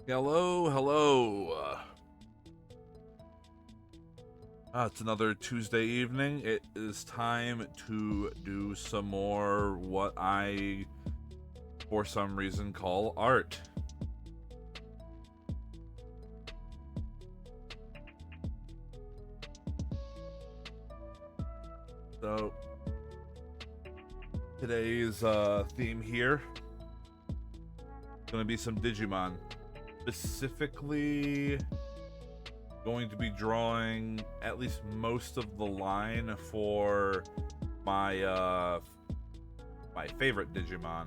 Hello, hello. It's another Tuesday evening. It is time to do some more what I, for some reason, call art. So, today's theme here is going to be some Digimon. Specifically, going to be drawing at least most of the line for my my favorite Digimon.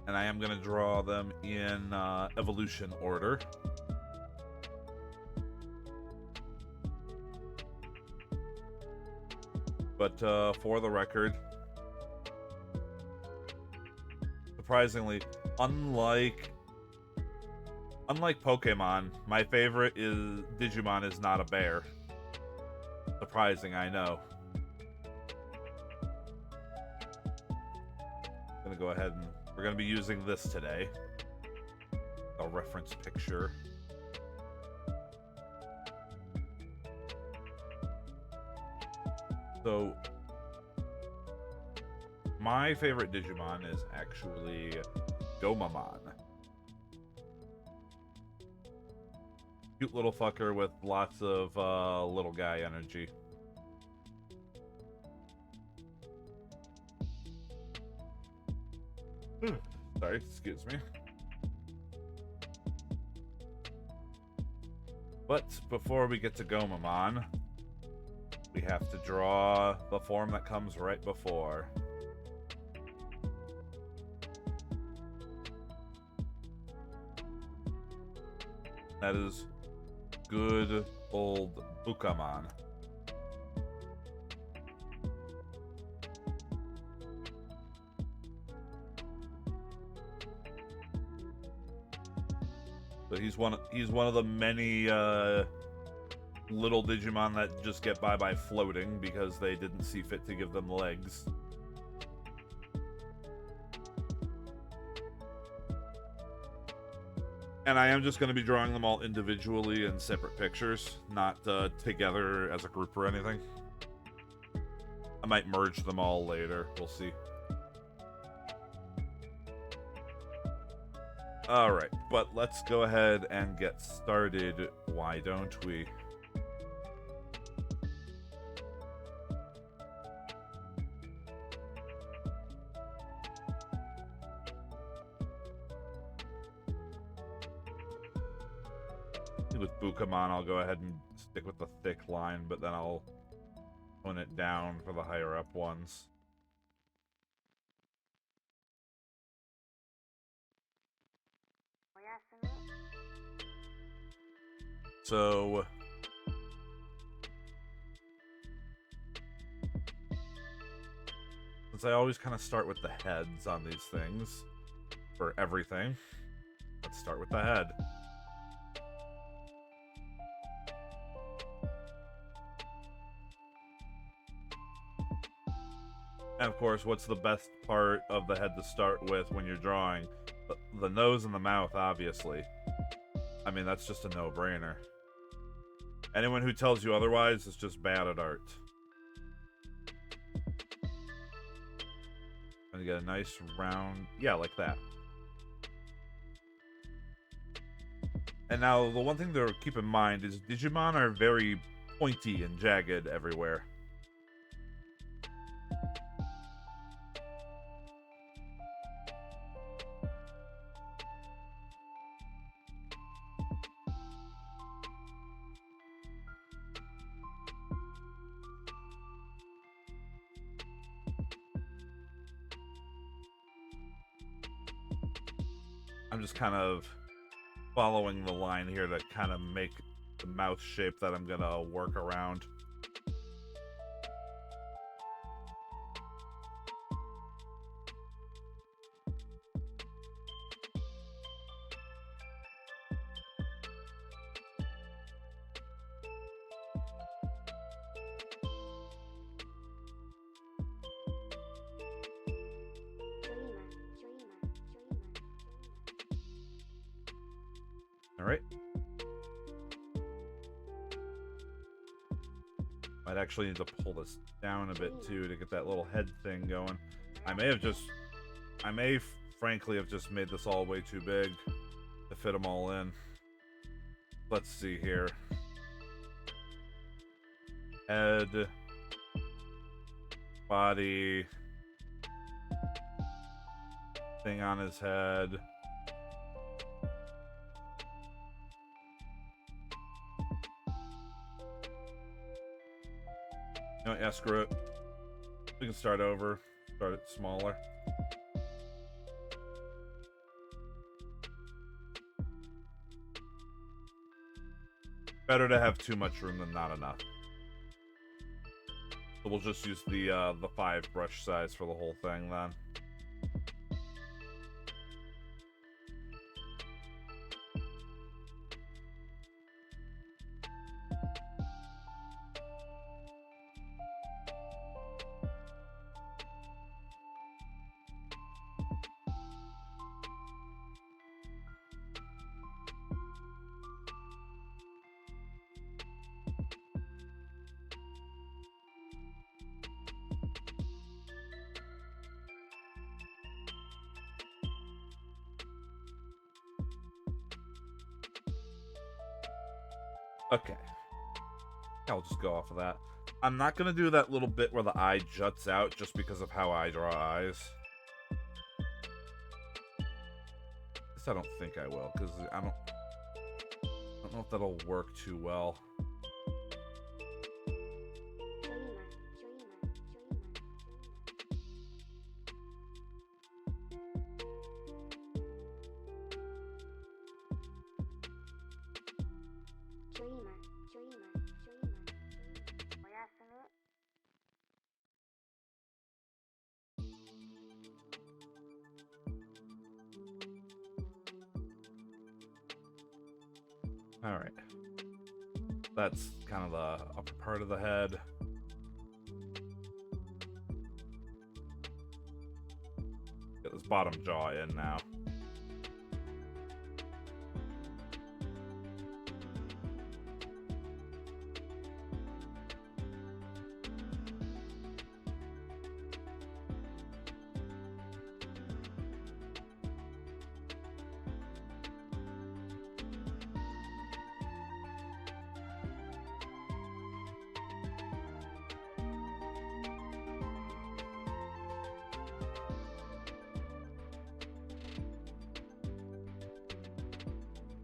And I am going to draw them in evolution order. But for the record, surprisingly, unlike Pokemon, my favorite Digimon is not a bear. Surprising, I know. I'm gonna go ahead and we're gonna be using this today. A reference picture. So, my favorite Digimon is actually Gomamon. Cute little fucker with lots of little guy energy. Sorry, excuse me. But before we get to Gomamon, we have to draw the form that comes right before. That is good old Bukamon. So he's one of the many little Digimon that just get by floating because they didn't see fit to give them legs. And I am just going to be drawing them all individually in separate pictures, not together as a group or anything. I might merge them all later. We'll see. Alright, but let's go ahead and get started. Why don't we? With Bukamon, I'll go ahead and stick with the thick line, but then I'll tone it down for the higher up ones. So, since I always kind of start with the heads on these things for everything, let's start with the head. And of course, what's the best part of the head to start with when you're drawing? The nose and the mouth, obviously. I mean, that's just a no-brainer. Anyone who tells you otherwise is just bad at art. And you get a nice round... Yeah, like that. And now, the one thing to keep in mind is Digimon are very pointy and jagged everywhere. I'm just kind of following the line here to kind of make the mouth shape that I'm gonna work around. I'd actually need to pull this down a bit too to get that little head thing going. I may frankly have just made this all way too big to fit them all in. Let's see here. Head, body, thing on his head. You know what, yeah, screw it. We can start over. Start it smaller. Better to have too much room than not enough. So we'll just use the 5 brush size for the whole thing then. Okay. I'll just go off of that. I'm not going to do that little bit where the eye juts out just because of how I draw eyes. This I don't think I will, because I don't know if that'll work too well. Alright. That's kind of the upper part of the head. Get this bottom jaw in now.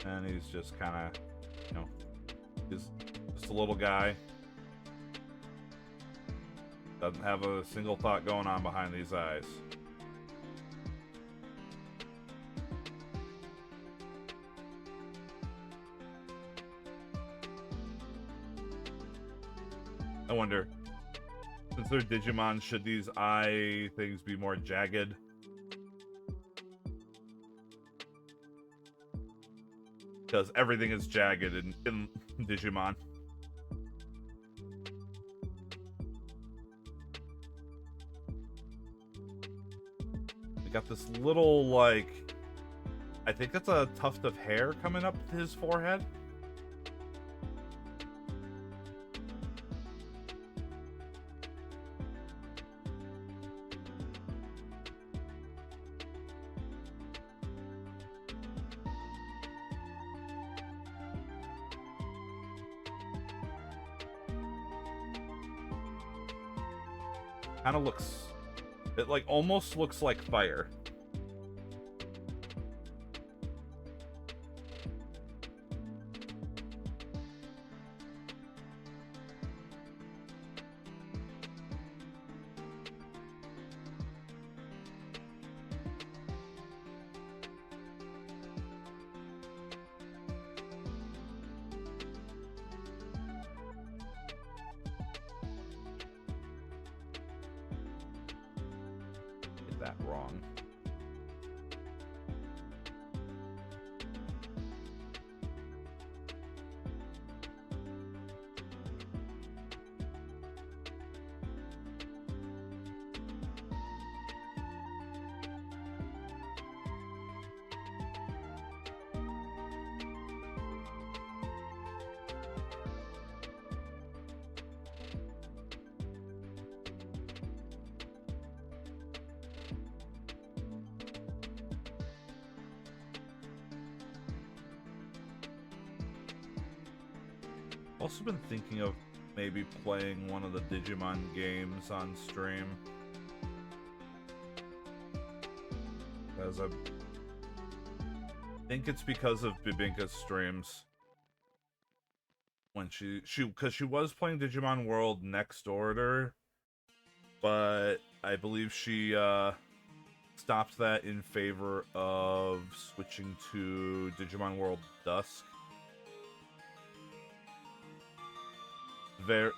And he's just kind of, you know, he's just a little guy. Doesn't have a single thought going on behind these eyes. I wonder, since they're Digimon, should these eye things be more jagged? Because everything is jagged in Digimon. We got this little, like, I think that's a tuft of hair coming up his forehead. Kind of looks, it like almost looks like fire. That wrong. also been thinking of maybe playing one of the Digimon games on stream. As I think it's because of Bibinka's streams. When because she was playing Digimon World Next Order, but I believe she stopped that in favor of switching to Digimon World Dusk. I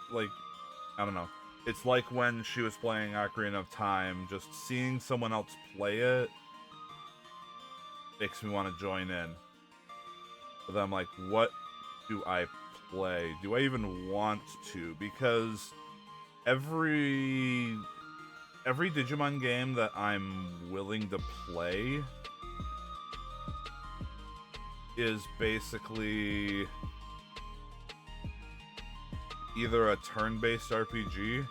don't know. It's like when she was playing Ocarina of Time, just seeing someone else play it makes me want to join in. But then I'm like, what do I play? Do I even want to? Because every Digimon game that I'm willing to play is basically either a turn-based RPG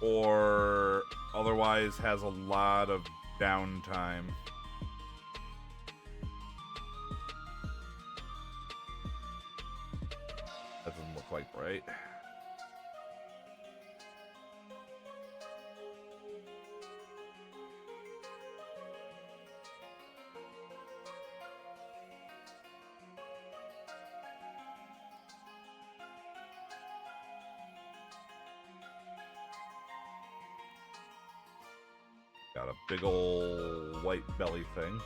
or otherwise has a lot of downtime. That doesn't look like right. Got a big old white belly thing.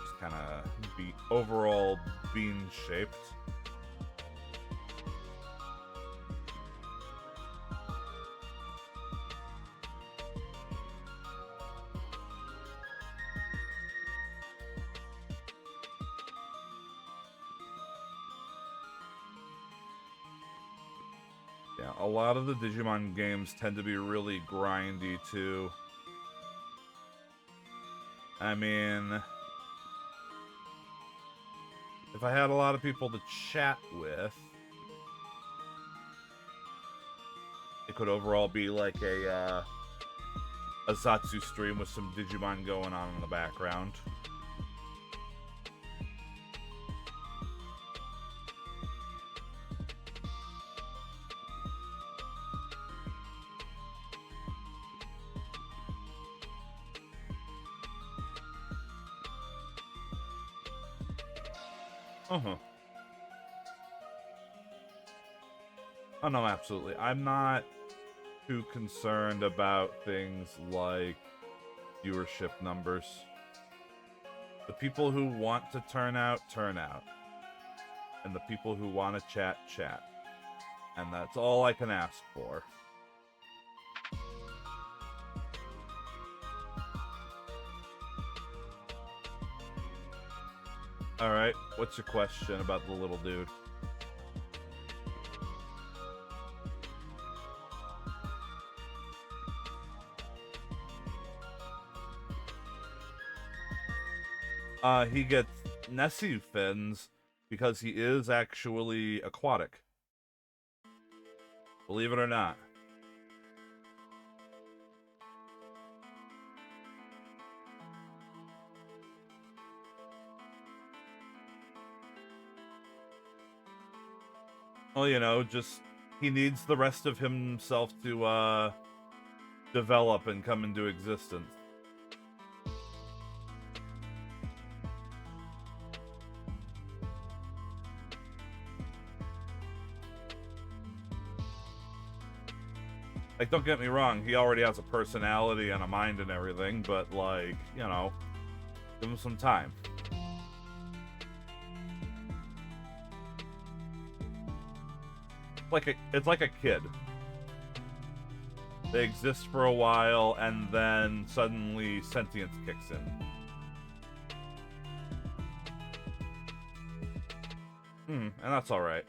Just kind of overall bean shaped. Yeah, a lot of the Digimon games tend to be really grindy, too. I mean, if I had a lot of people to chat with, it could overall be like a Zatsu stream with some Digimon going on in the background. Oh no, absolutely. I'm not too concerned about things like viewership numbers. The people who want to turn out, turn out. And the people who want to chat, chat. And that's all I can ask for. Alright, what's your question about the little dude? He gets Nessie fins because he is actually aquatic. Believe it or not. Well, you know, just he needs the rest of himself to develop and come into existence. Like, don't get me wrong, he already has a personality and a mind and everything, but, like, you know, give him some time. It's like a kid. They exist for a while, and then suddenly sentience kicks in. And that's alright.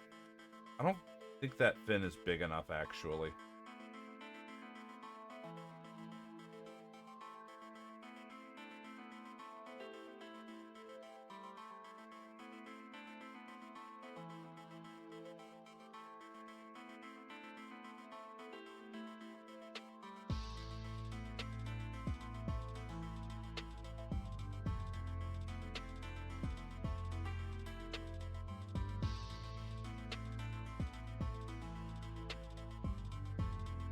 I don't think that fin is big enough, actually.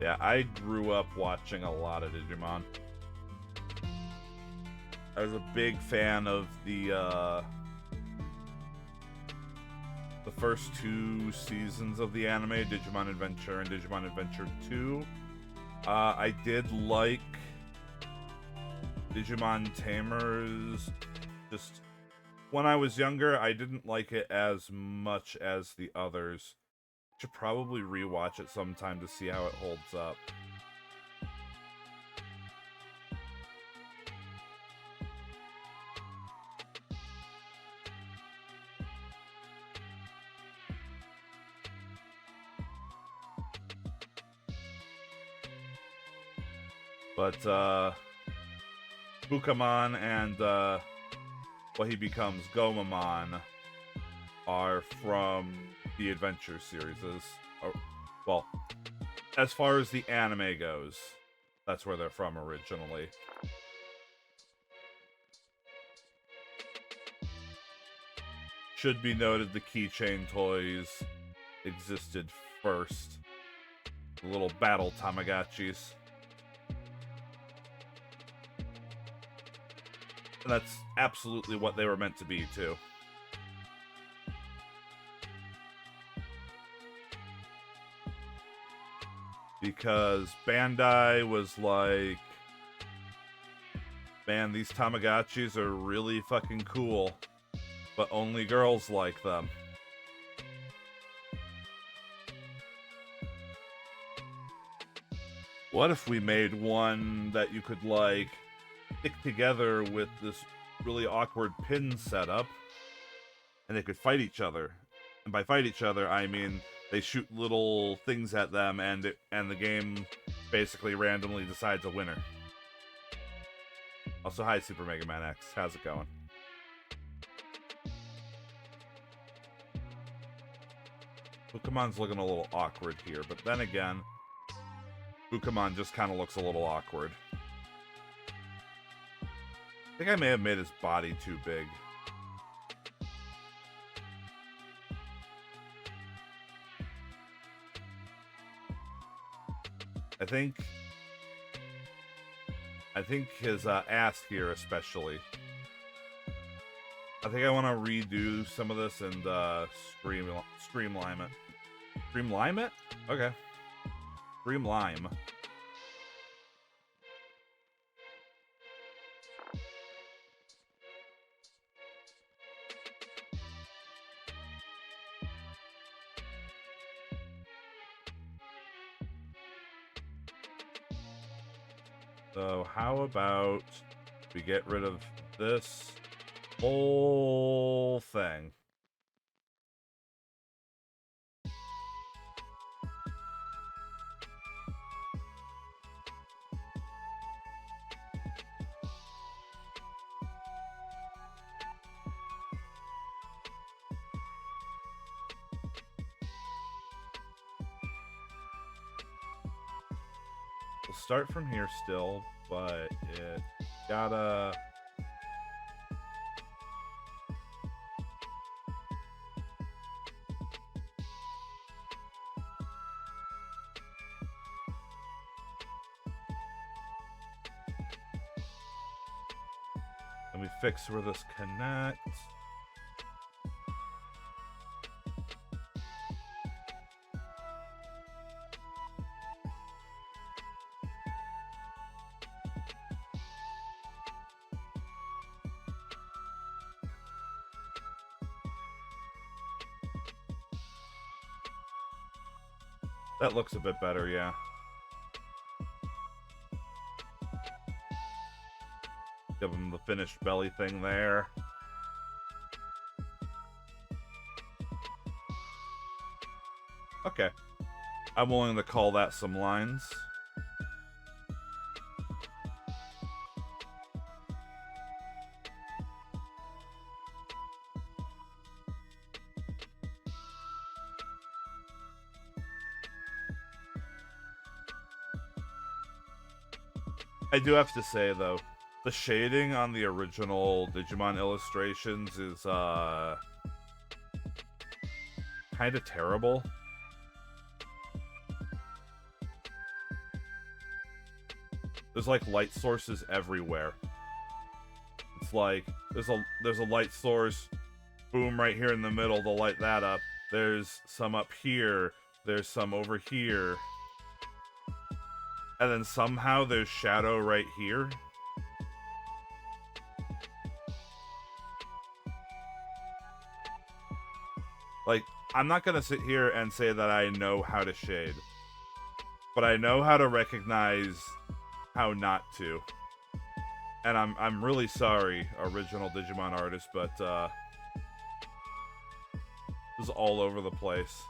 Yeah, I grew up watching a lot of Digimon. I was a big fan of the first 2 seasons of the anime, Digimon Adventure and Digimon Adventure 2. I did like Digimon Tamers. Just when I was younger, I didn't like it as much as the others. Should probably rewatch it sometime to see how it holds up. But Bukamon and what he becomes, Gomamon, are from the Adventure series. Well, as far as the anime goes, that's where they're from originally. Should be noted the keychain toys existed first. The little battle Tamagotchis. And that's absolutely what they were meant to be, too. Because Bandai was like, man, these Tamagotchis are really fucking cool, but only girls like them. What if we made one that you could, like, stick together with this really awkward pin setup, and they could fight each other? And by fight each other, I mean they shoot little things at them, and the game basically randomly decides a winner. Also, hi, Super Mega Man X. How's it going? Bukamon's looking a little awkward here, but then again, Bukamon just kind of looks a little awkward. I think I may have made his body too big. I think his ass here especially. I think I want to redo some of this and streamline it. Streamline it? Okay. Streamline. So how about we get rid of this whole thing? We'll start from here still, but it gotta... Let me fix where this connects. That looks a bit better, yeah. Give him the finished belly thing there. Okay. I'm willing to call that some lines. I do have to say, though, the shading on the original Digimon illustrations is, kind of terrible. There's like light sources everywhere. It's like there's a light source, boom, right here in the middle to light that up. There's some up here. There's some over here. And then somehow there's shadow right here. Like, I'm not gonna sit here and say that I know how to shade, but I know how to recognize how not to. And I'm really sorry, original Digimon artist, but this is all over the place.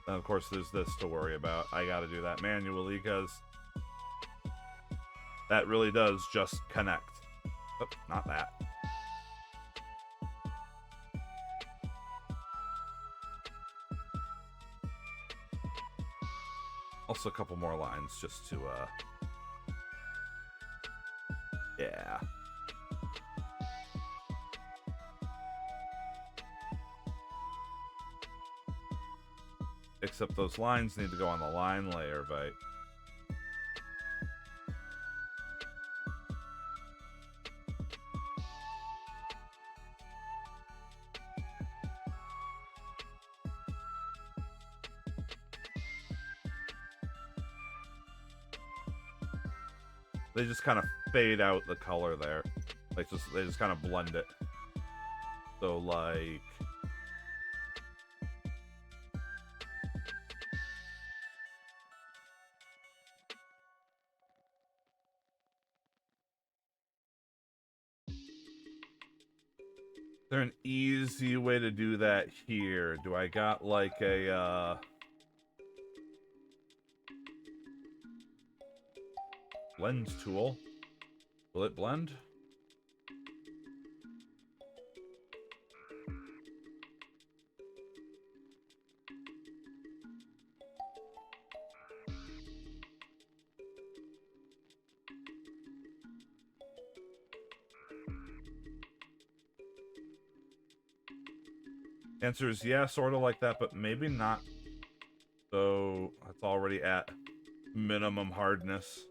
And of course, there's this to worry about. I gotta do that manually because that really does just connect. Oh, not that. Also, a couple more lines just to, yeah. Except those lines need to go on the line layer, but... they just kind of fade out the color there. Like, they just kind of blend it. So, like... is there an easy way to do that here? Do I got like a blend tool? Will it blend? Answer is yeah, sort of like that, but maybe not. So it's already at minimum hardness.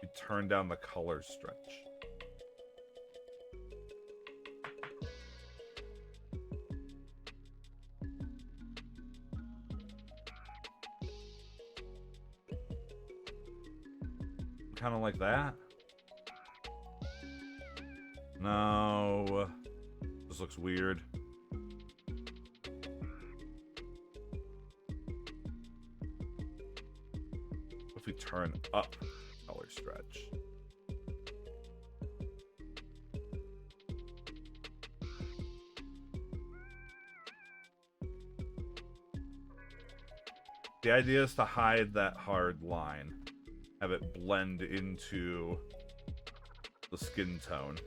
You turn down the color stretch. Kind of like that. No. This looks weird. If we turn up color stretch. The idea is to hide that hard line. Have it blend into the skin tone.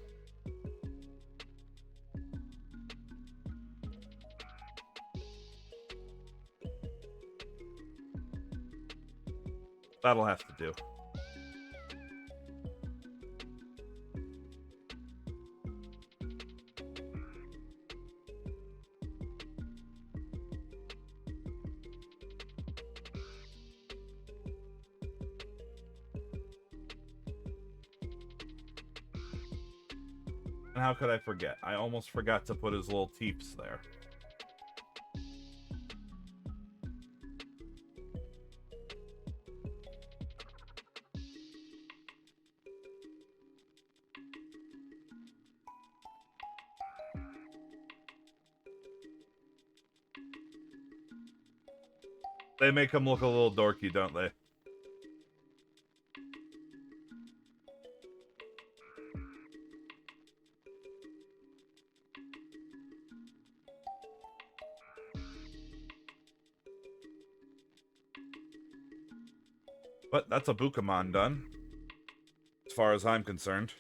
That'll have to do. And how could I forget? I almost forgot to put his little teeps there. They make him look a little dorky, don't they? But that's a Bukamon done. far as I'm concerned.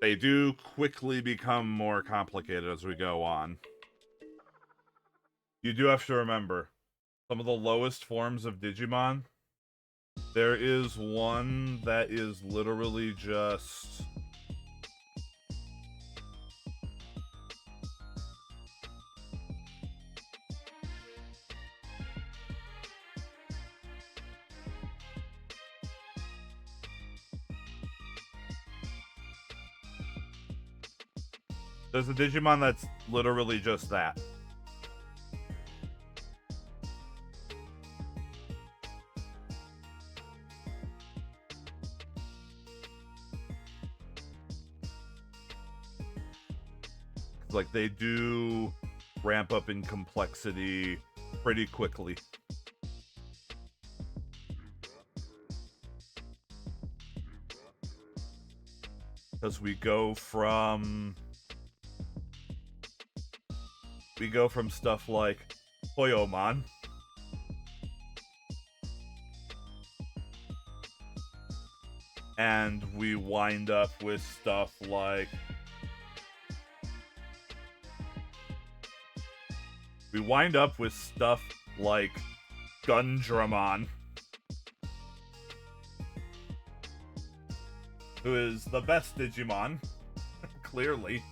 They do quickly become more complicated as we go on. You do have to remember, some of the lowest forms of Digimon, there is one that is literally just... There's a Digimon that's literally just that. Like, they do ramp up in complexity pretty quickly. Because we go from stuff like Toyomon, and we wind up with stuff like Gundramon, who is the best Digimon, clearly.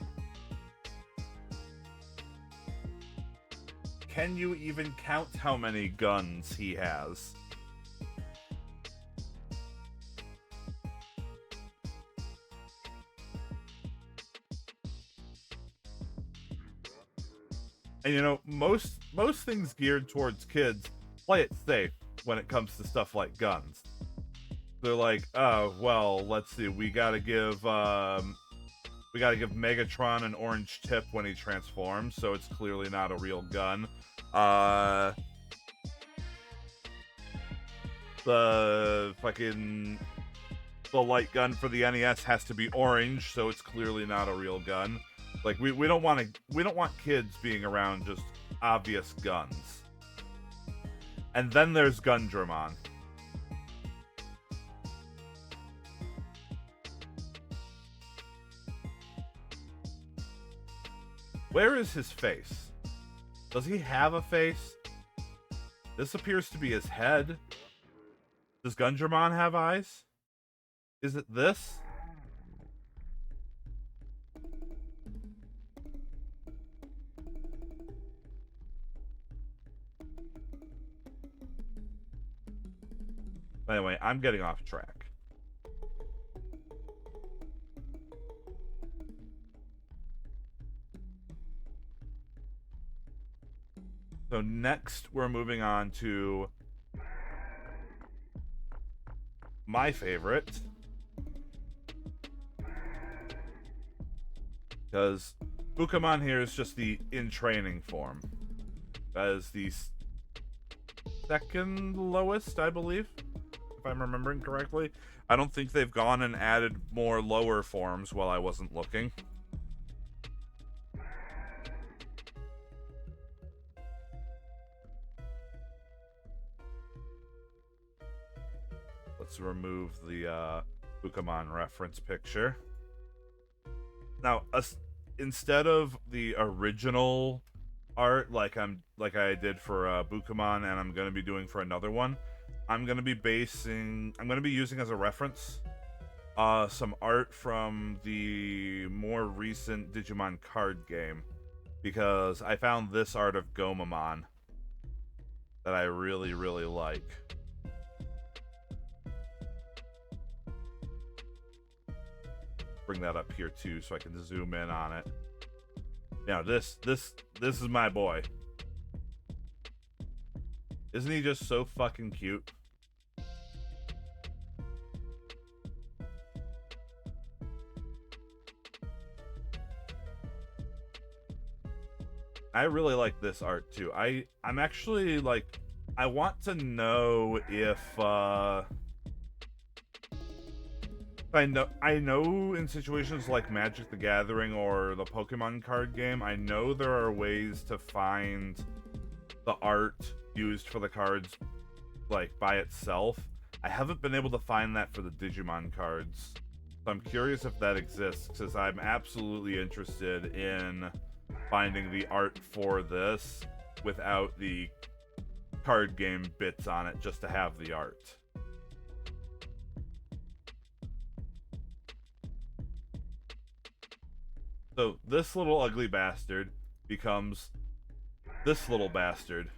Can you even count how many guns he has? And you know, most things geared towards kids play it safe when it comes to stuff like guns. They're like, oh, well, let's see, we gotta give Megatron an orange tip when he transforms, so it's clearly not a real gun. The light gun for the NES has to be orange, so it's clearly not a real gun. Like, we don't want kids being around just obvious guns. And then there's Gundramon. Where is his face? Does he have a face? This appears to be his head. Does Gundramon have eyes? Is it this? Anyway, I'm getting off track. So next, we're moving on to my favorite, because Bukamon here is just the in training form. That is the second lowest, I believe, if I'm remembering correctly. I don't think they've gone and added more lower forms while I wasn't looking. Let's remove the Bukamon reference picture. Now, instead of the original art, like I did for Bukamon, and I'm going to be doing for another one, I'm going to be using as a reference some art from the more recent Digimon card game, because I found this art of Gomamon that I really, really like. Bring that up here too so I can zoom in on it. Now this is my boy. Isn't he just so fucking cute? I really like this art too. I'm actually like, I want to know if I know in situations like Magic the Gathering or the Pokemon card game, I know there are ways to find the art used for the cards like, by itself. I haven't been able to find that for the Digimon cards. So I'm curious if that exists, because I'm absolutely interested in finding the art for this without the card game bits on it, just to have the art. So this little ugly bastard becomes this little bastard.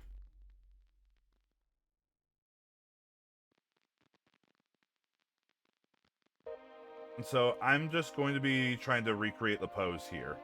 And so I'm just going to be trying to recreate the pose here.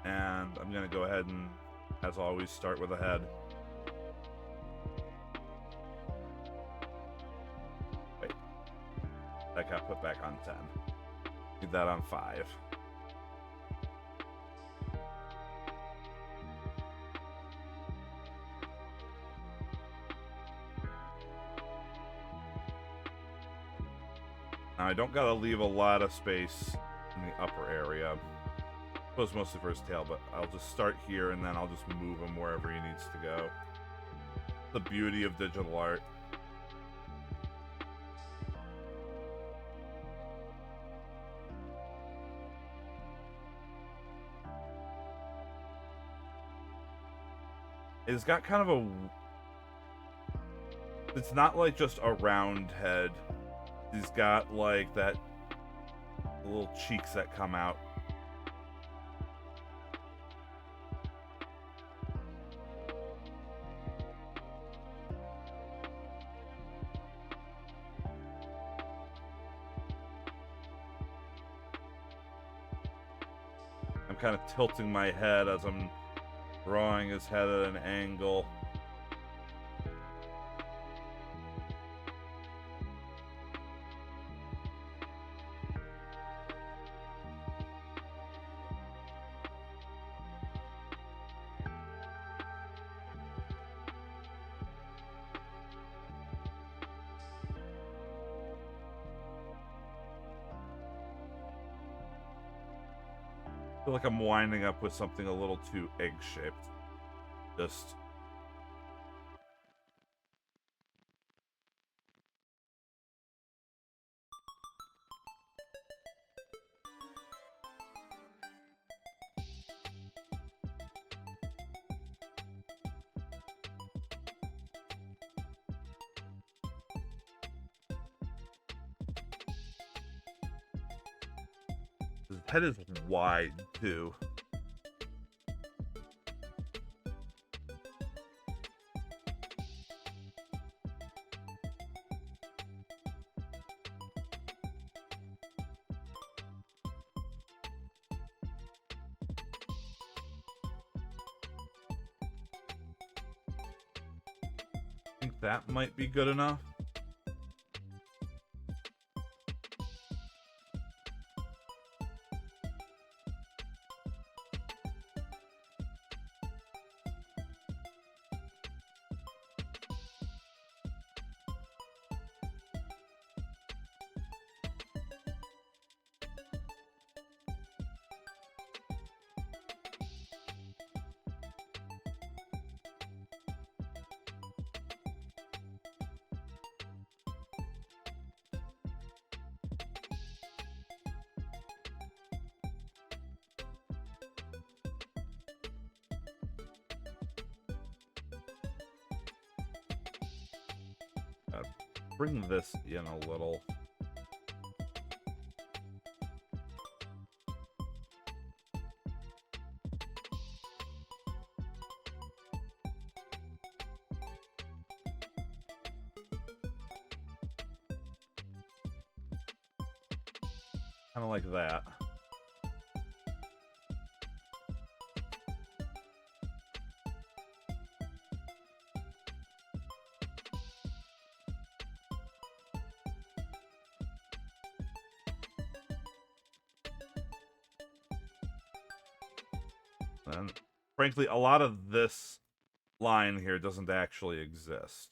And I'm going to go ahead and, as always, start with a head. Wait. That got put back on 10. Need that on 5. Now, I don't gotta leave a lot of space in the upper area. I suppose mostly for his tail, but I'll just start here and then I'll just move him wherever he needs to go. The beauty of digital art. It's got kind of a... It's not like just a round head. He's got like that little cheeks that come out. I'm kind of tilting my head as I'm drawing his head at an angle. I feel like I'm winding up with something a little too egg-shaped. Just... His head is wide, too. I think that might be good enough. Bring this in a little. Kind of like that. And frankly, a lot of this line here doesn't actually exist.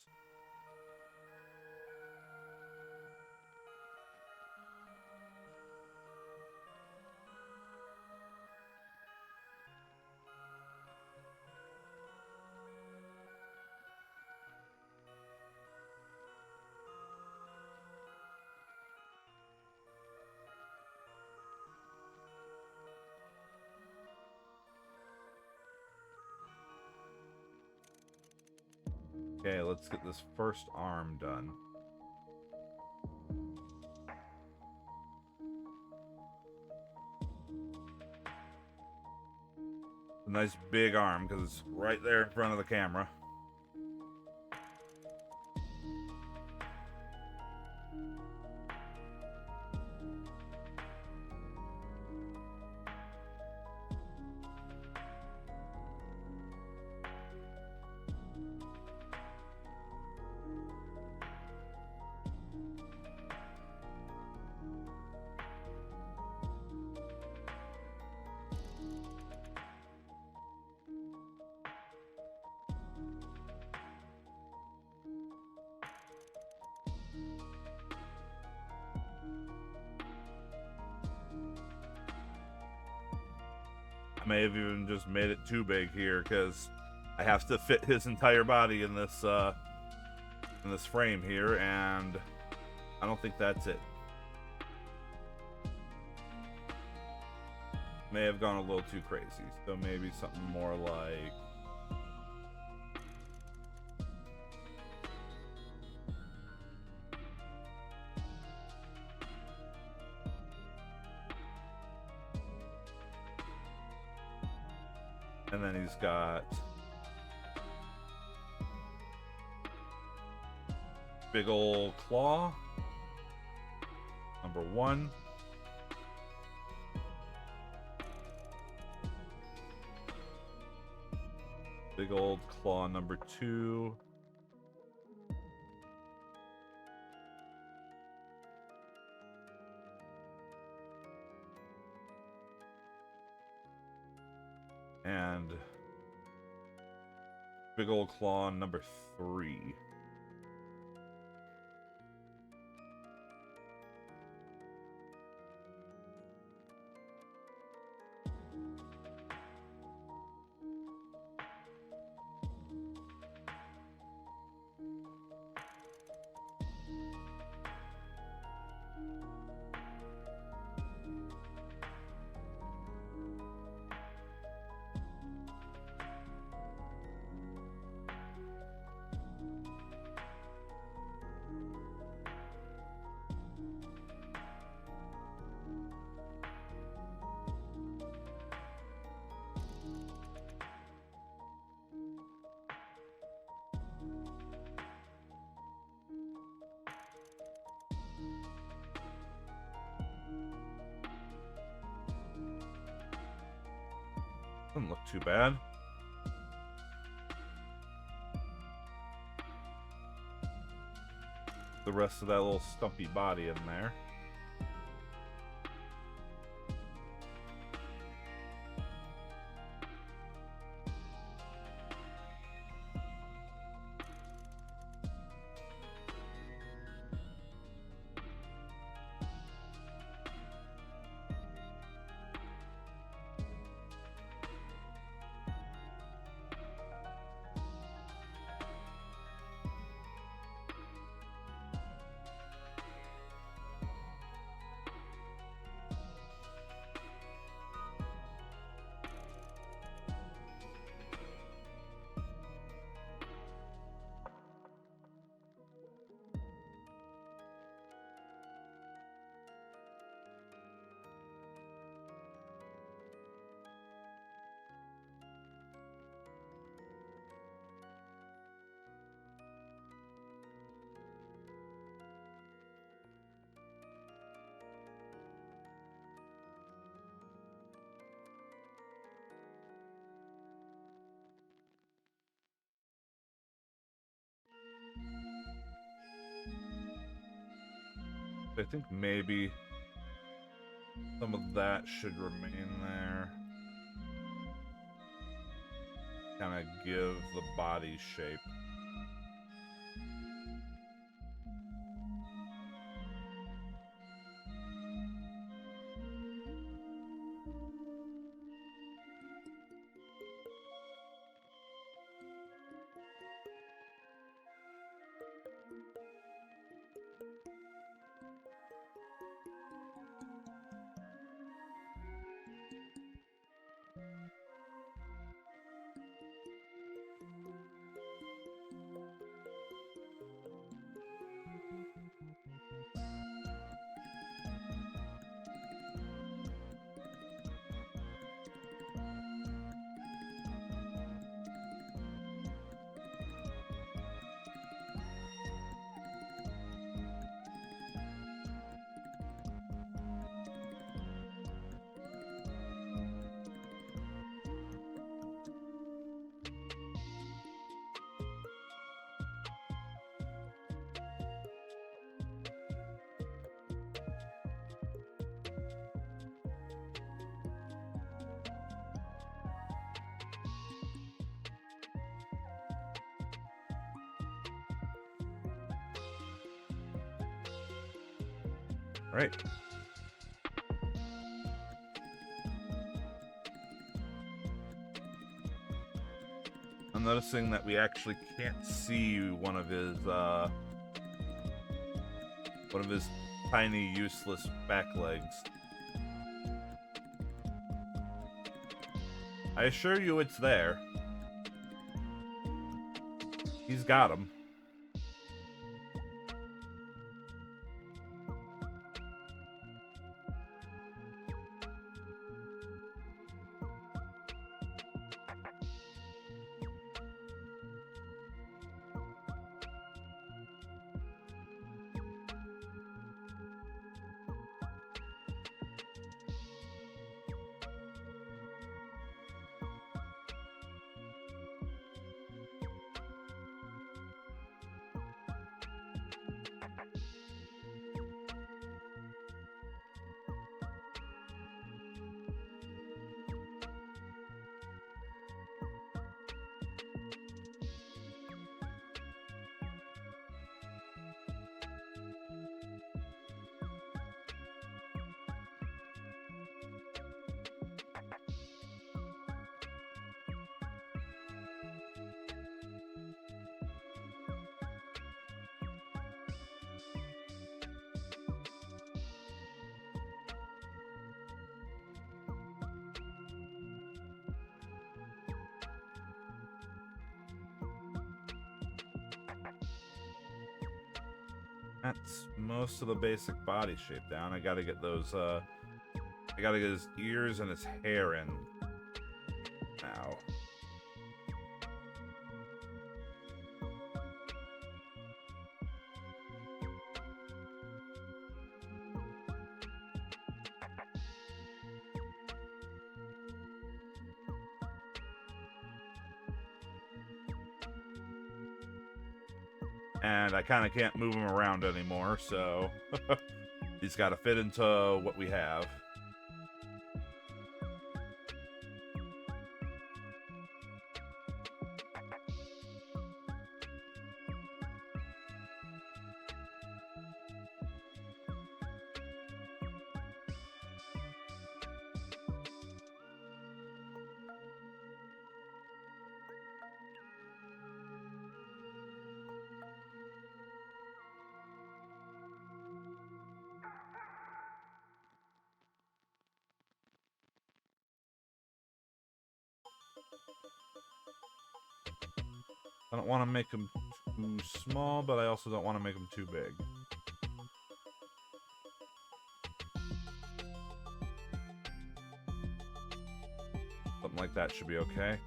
Okay, let's get this first arm done. A nice big arm, because it's right there in front of the camera. I may have even just made it too big here because I have to fit his entire body in this frame here, and I don't think that's it. May have gone a little too crazy, so maybe something more like and then he's got big old claw, number 1. Big old claw, number 2. And big old claw, number 3. Doesn't look too bad. The rest of that little stumpy body in there. I think maybe some of that should remain there. kind of give the body shape. Right. I'm noticing that we actually can't see one of his tiny, useless back legs. I assure you it's there. He's got him. That's most of the basic body shape down. I gotta get those, I gotta get his ears and his hair in now. And I kind of can't move him around anymore, so he's got to fit into what we have. I don't want to make him too small, but I also don't want to make him too big. Something like that should be okay.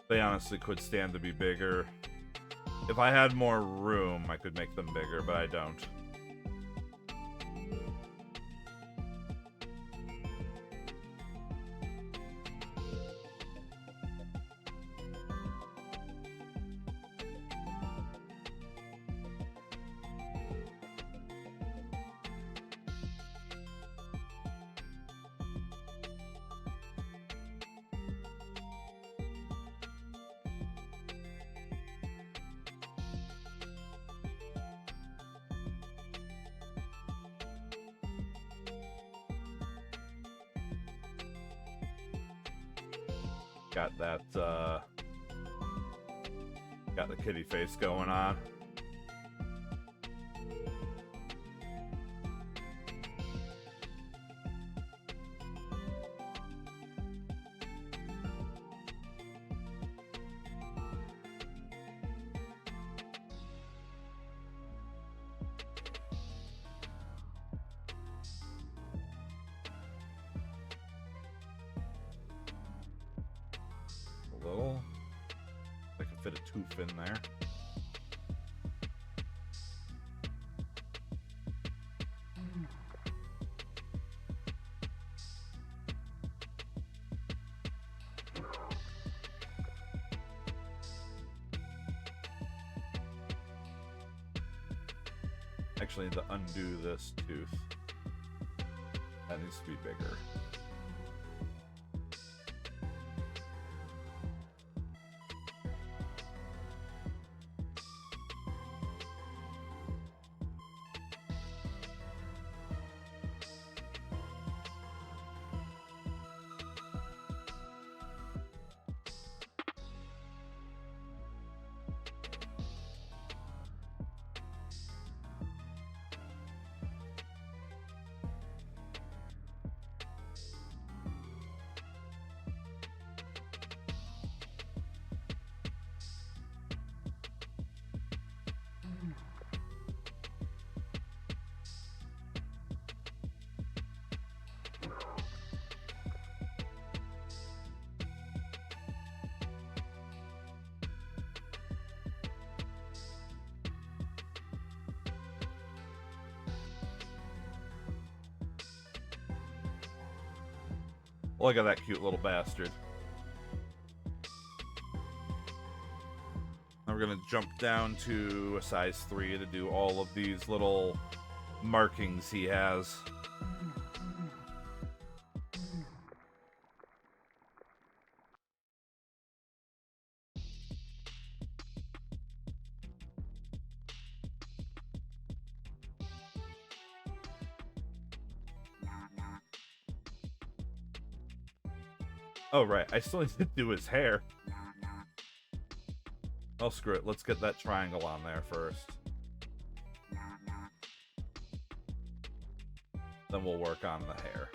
They honestly could stand to be bigger. If I had more room, I could make them bigger, but I don't. Got that, got the kitty face going on. A little. I can fit a tooth in there. Actually need to undo this tooth. That needs to be bigger. Look at that cute little bastard. Now we're gonna jump down to a size 3 to do all of these little markings he has. Oh, right. I still need to do his hair. Oh, screw it. Let's get that triangle on there first. Then we'll work on the hair.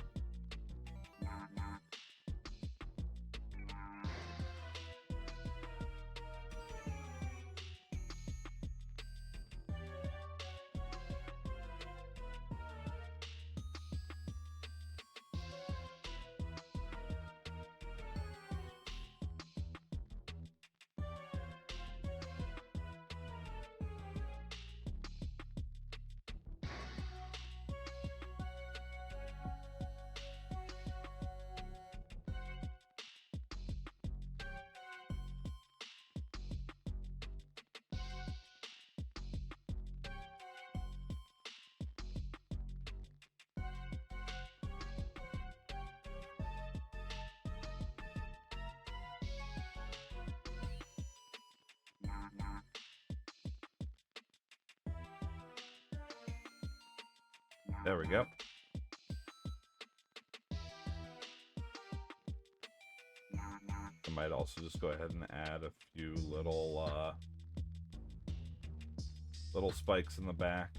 There we go. I might also just go ahead and add a few little little spikes in the back.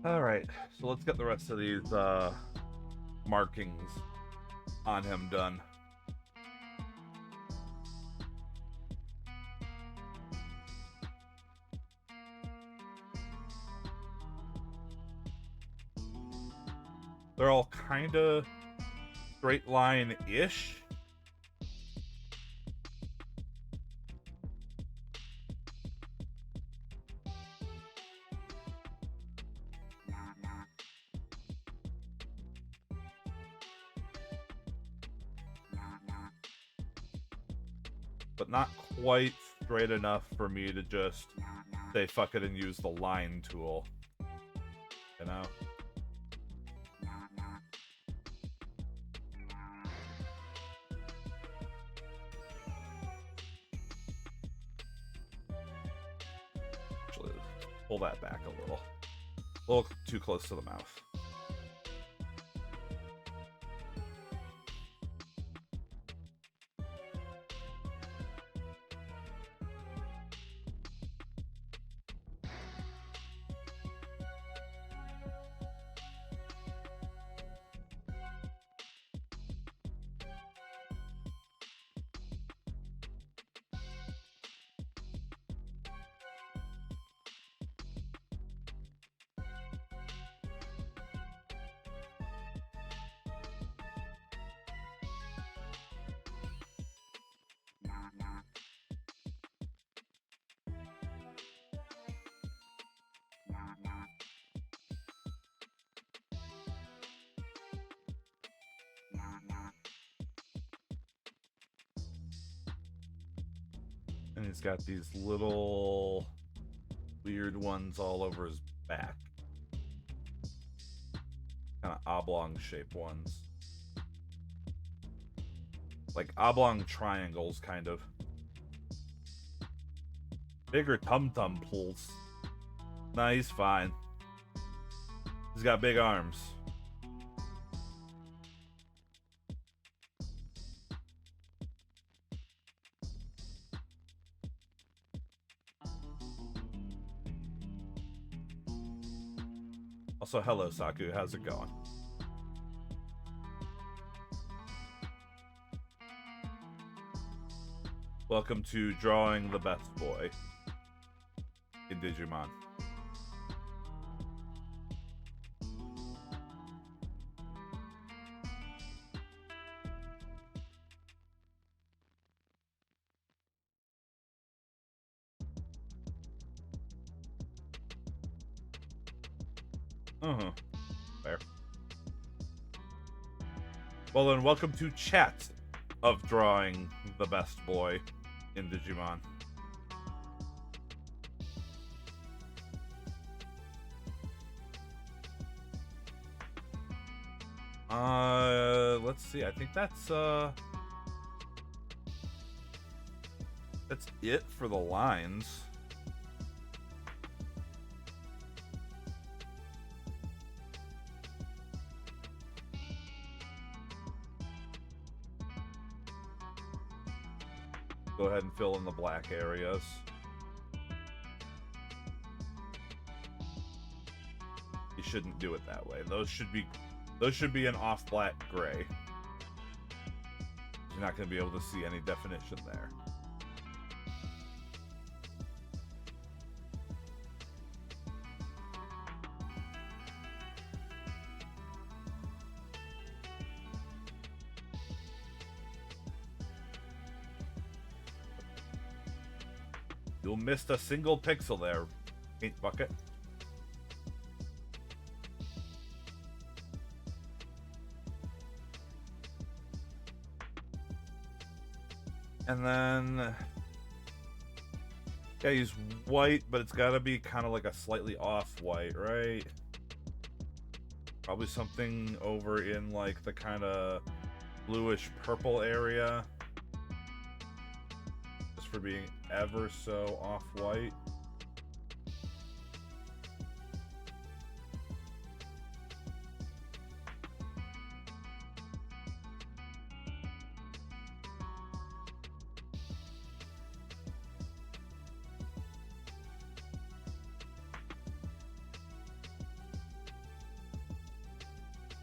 Alright, so let's get the rest of these markings on him done. They're all kind of straight line-ish. but not quite straight enough for me to just say fuck it and use the line tool. You know? Actually, pull that back a little too close to the mouth. And he's got these little weird ones all over his back. Kind of oblong shaped ones. Like oblong triangles, kind of. Bigger tum-tum pulls. Nah, he's fine. He's got big arms. Also, hello, Saku. How's it going? Welcome to Drawing the Best Boy in Digimon. Fair. Well then, welcome to chat of Drawing the Best Boy in Digimon. Let's see. I think that's it for the lines. Go ahead and fill in the black areas. You shouldn't do it that way. Those should be an off black gray. You're not going to be able to see any definition there. You missed a single pixel there, Paint Bucket. And then, yeah, use white, but it's got to be kind of like a slightly off-white, right? Probably something over in like the kind of bluish purple area. Just for being ever so off-white.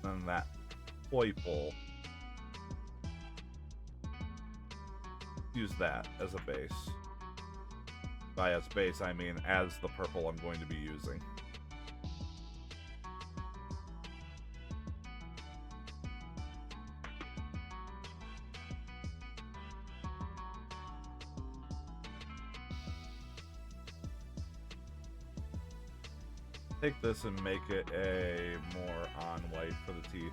And that purple. Use that as a base. By as base, I mean as the purple I'm going to be using. Take this and make it a more on white for the teeth.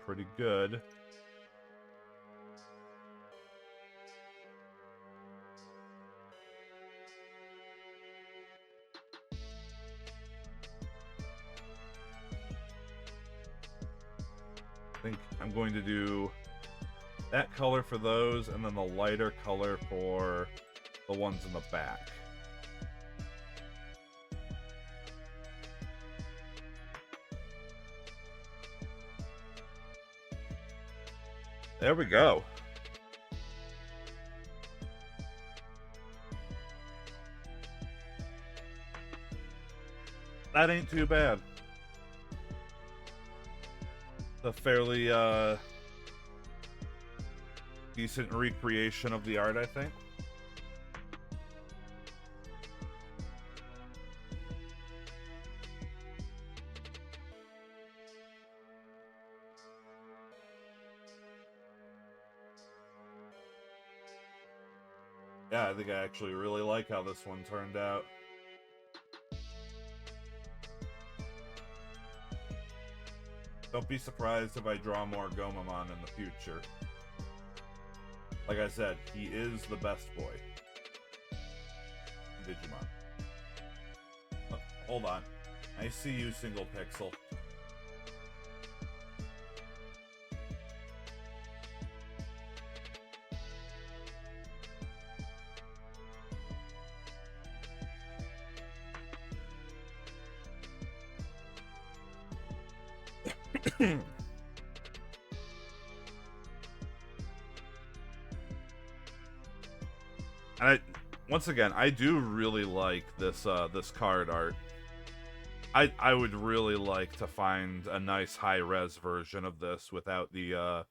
pretty good. I think I'm going to do that color for those, and then the lighter color for the ones in the back. There we go. That ain't too bad. A fairly decent recreation of the art, I think. Yeah, I think I actually really like how this one turned out. Don't be surprised if I draw more Gomamon in the future. Like I said, he is the best boy in Digimon. Oh, hold on. I see you, Single Pixel. And once again, I do really like this this card art. I would really like to find a nice high-res version of this without the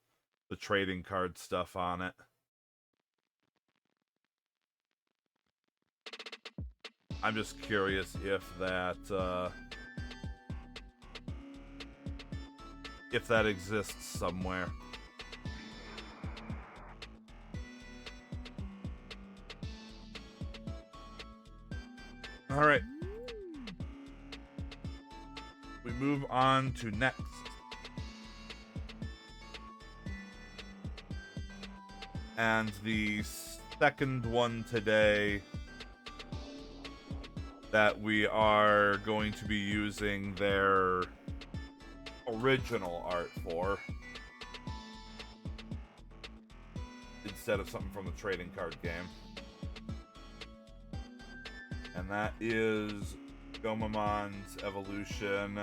trading card stuff on it. I'm just curious if that exists somewhere. All right. We move on to next. And the second one today that we are going to be using their original art for, instead of something from the trading card game. And that is Gomamon's evolution,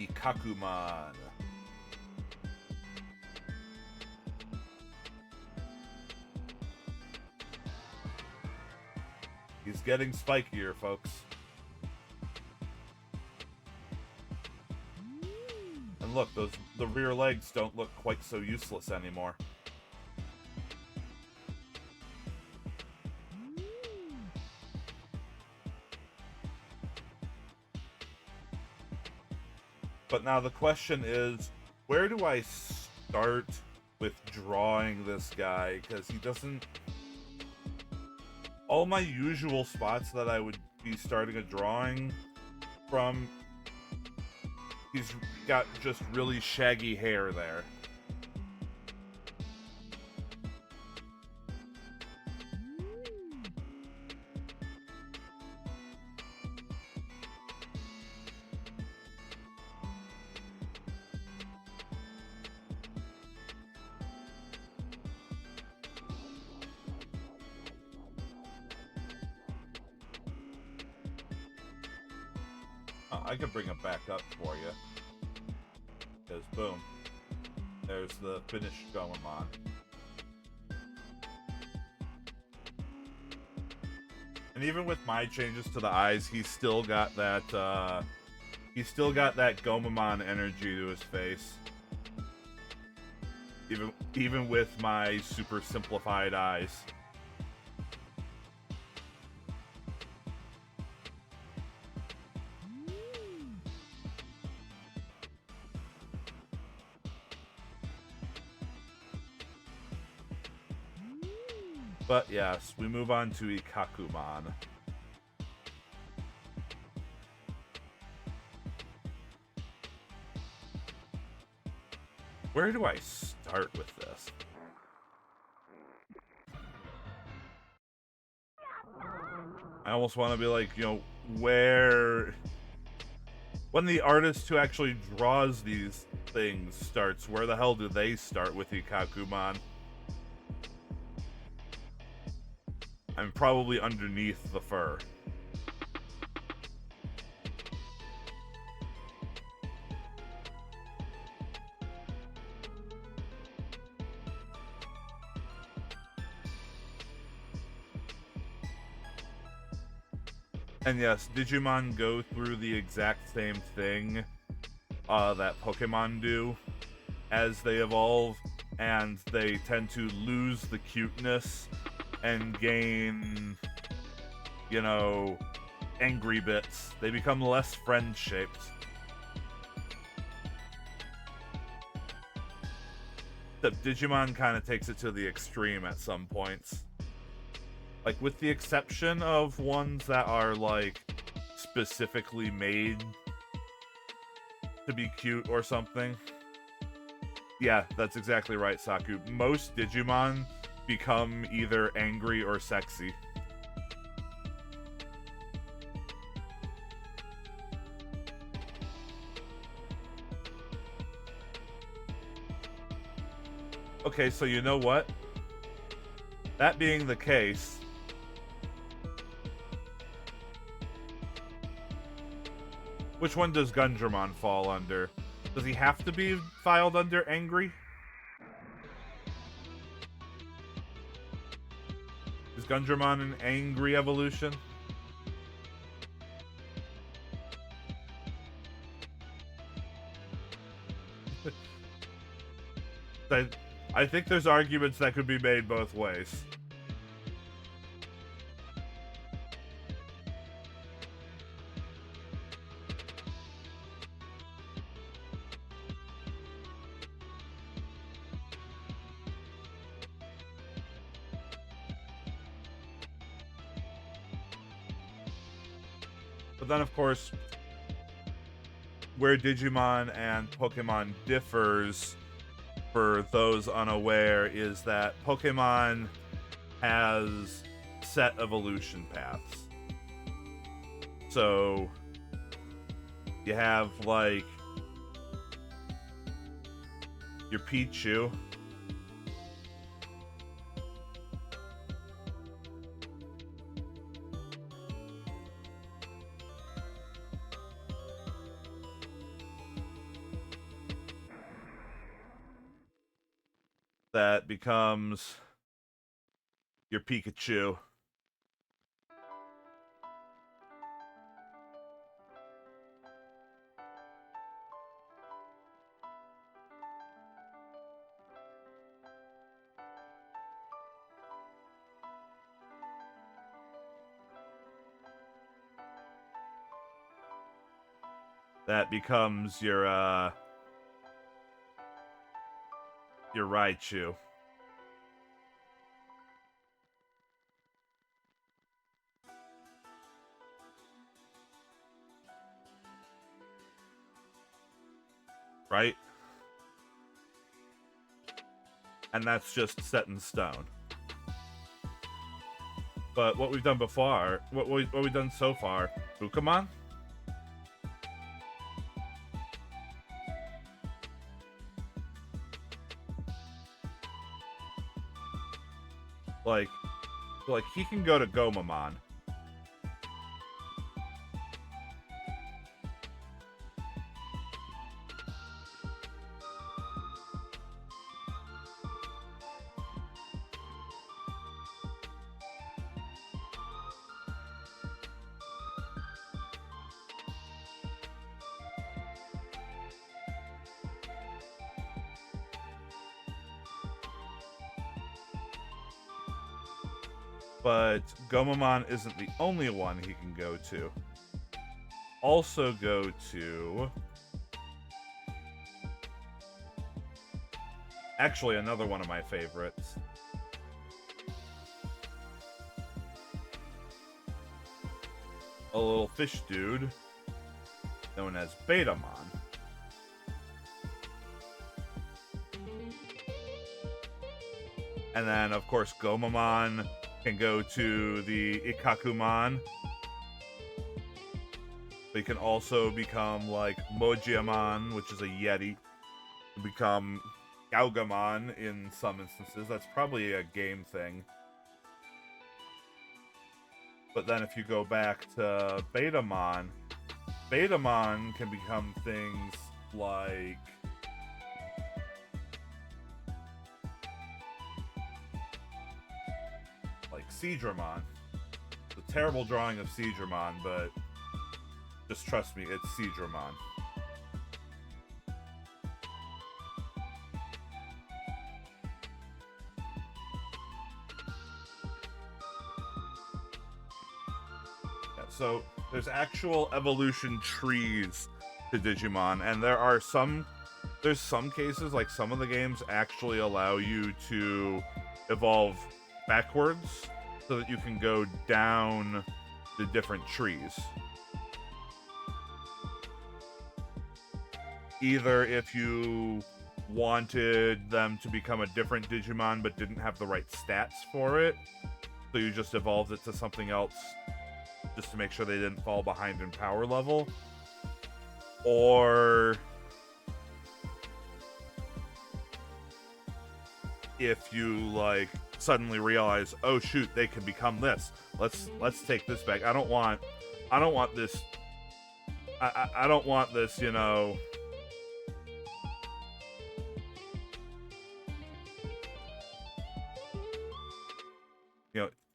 Ikkakumon. He's getting spikier, folks. And look, the rear legs don't look quite so useless anymore. But now the question is, where do I start with drawing this guy? Because he doesn't... All my usual spots that I would be starting a drawing from, he's got just really shaggy hair there. I can bring it back up for you. Because boom, there's the finished Gomamon. And even with my changes to the eyes, he's still got that Gomamon energy to his face. Even with my super simplified eyes. But yes, we move on to Ikkakumon. where do I start with this? I almost want to be like, you know, where... When the artist who actually draws these things starts, where the hell do they start with Ikkakumon? I'm probably underneath the fur. And yes, Digimon go through the exact same thing that Pokemon do as they evolve, and they tend to lose the cuteness and gain, you know, angry bits. They become less friend-shaped. Except Digimon kind of takes it to the extreme at some points. Like, with the exception of ones that are, like, specifically made to be cute or something. Yeah, that's exactly right, Saku. Most Digimon become either angry or sexy. Okay, so you know what? That being the case, which one does Gundramon fall under? Does he have to be filed under angry? Is Gundramon an angry evolution? I think there's arguments that could be made both ways. But then, of course, where Digimon and Pokemon differs, for those unaware, is that Pokemon has set evolution paths. So you have, like, your Pichu, that becomes your Pikachu. That becomes your Raichu. Right? And that's just set in stone. But what we've done before, what we've done so far, Bukamon? Like he can go to Gomamon. But Gomamon isn't the only one he can go to. Also go to... Actually, another one of my favorites. A little fish dude known as Betamon. And then, of course, Gomamon can go to the Ikkakumon. They can also become, like, Mojiamon, which is a Yeti. Become Gaugamon in some instances. That's probably a game thing. But then if you go back to Betamon, Betamon can become things like Seadramon. It's a terrible drawing of Seadramon, but just trust me, it's Seadramon. Yeah, so there's actual evolution trees to Digimon, and there's some cases, like some of the games actually allow you to evolve backwards so that you can go down the different trees. Either if you wanted them to become a different Digimon but didn't have the right stats for it, so you just evolved it to something else just to make sure they didn't fall behind in power level, or if you like suddenly realize, oh shoot, they can become this. Let's take this back. I don't want this. I don't want this. You know.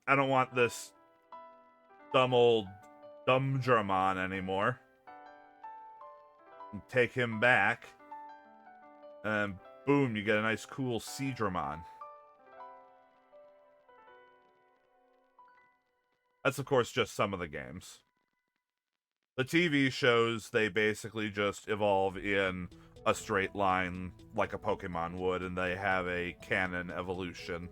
I don't want this dumb old Dumdramon anymore. Take him back, and boom, you get a nice cool Seadramon. That's, of course, just some of the games. The TV shows, they basically just evolve in a straight line like a Pokemon would, and they have a canon evolution.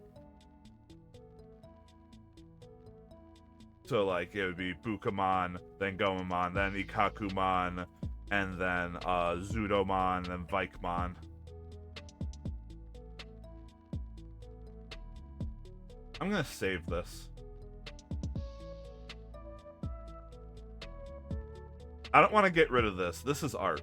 So, like, it would be Bukamon, then Gomamon, then Ikkakumon, and then Zudomon, and Vikemon. I'm gonna save this. I don't want to get rid of this. This is art.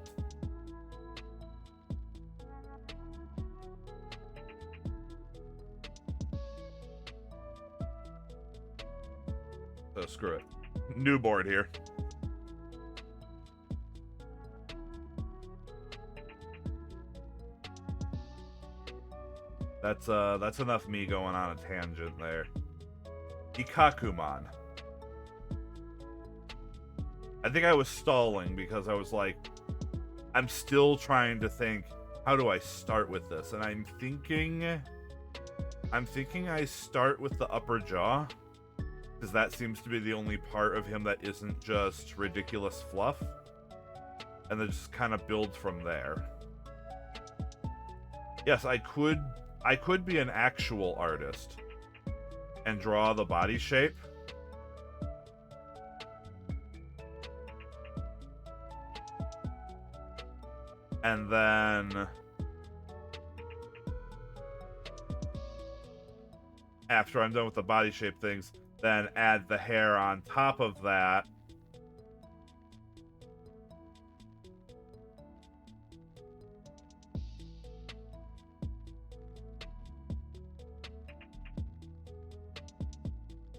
So screw it. New board here. That's enough me going on a tangent there. Ikkakumon. I think I was stalling because I was like, I'm still trying to think, how do I start with this? And I'm thinking I start with the upper jaw, because that seems to be the only part of him that isn't just ridiculous fluff. And then just kind of build from there. Yes, I could be an actual artist and draw the body shape. And then after I'm done with the body shape things, then add the hair on top of that.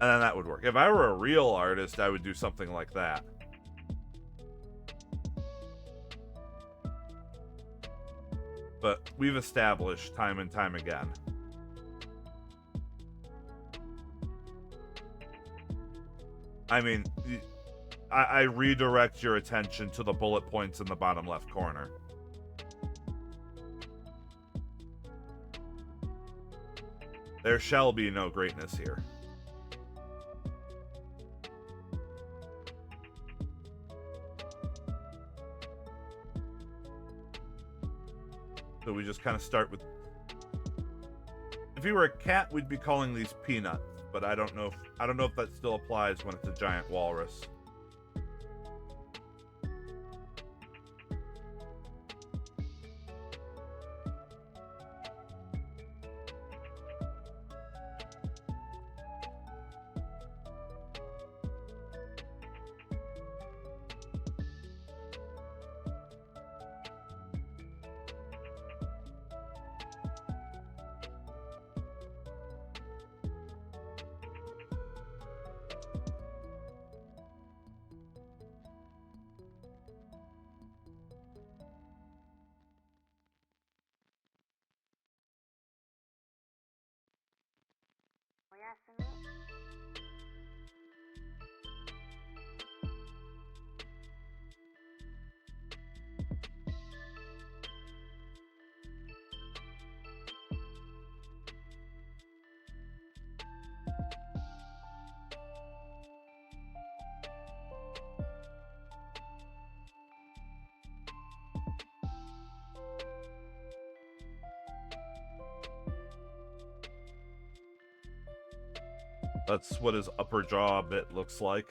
And then that would work. If I were a real artist, I would do something like that. But we've established time and time again. I mean, I redirect your attention to the bullet points in the bottom left corner. There shall be no greatness here. So we just kind of start with... If he were a cat, we'd be calling these peanuts, but I don't know if that still applies when it's a giant walrus. That's what his upper jaw bit looks like.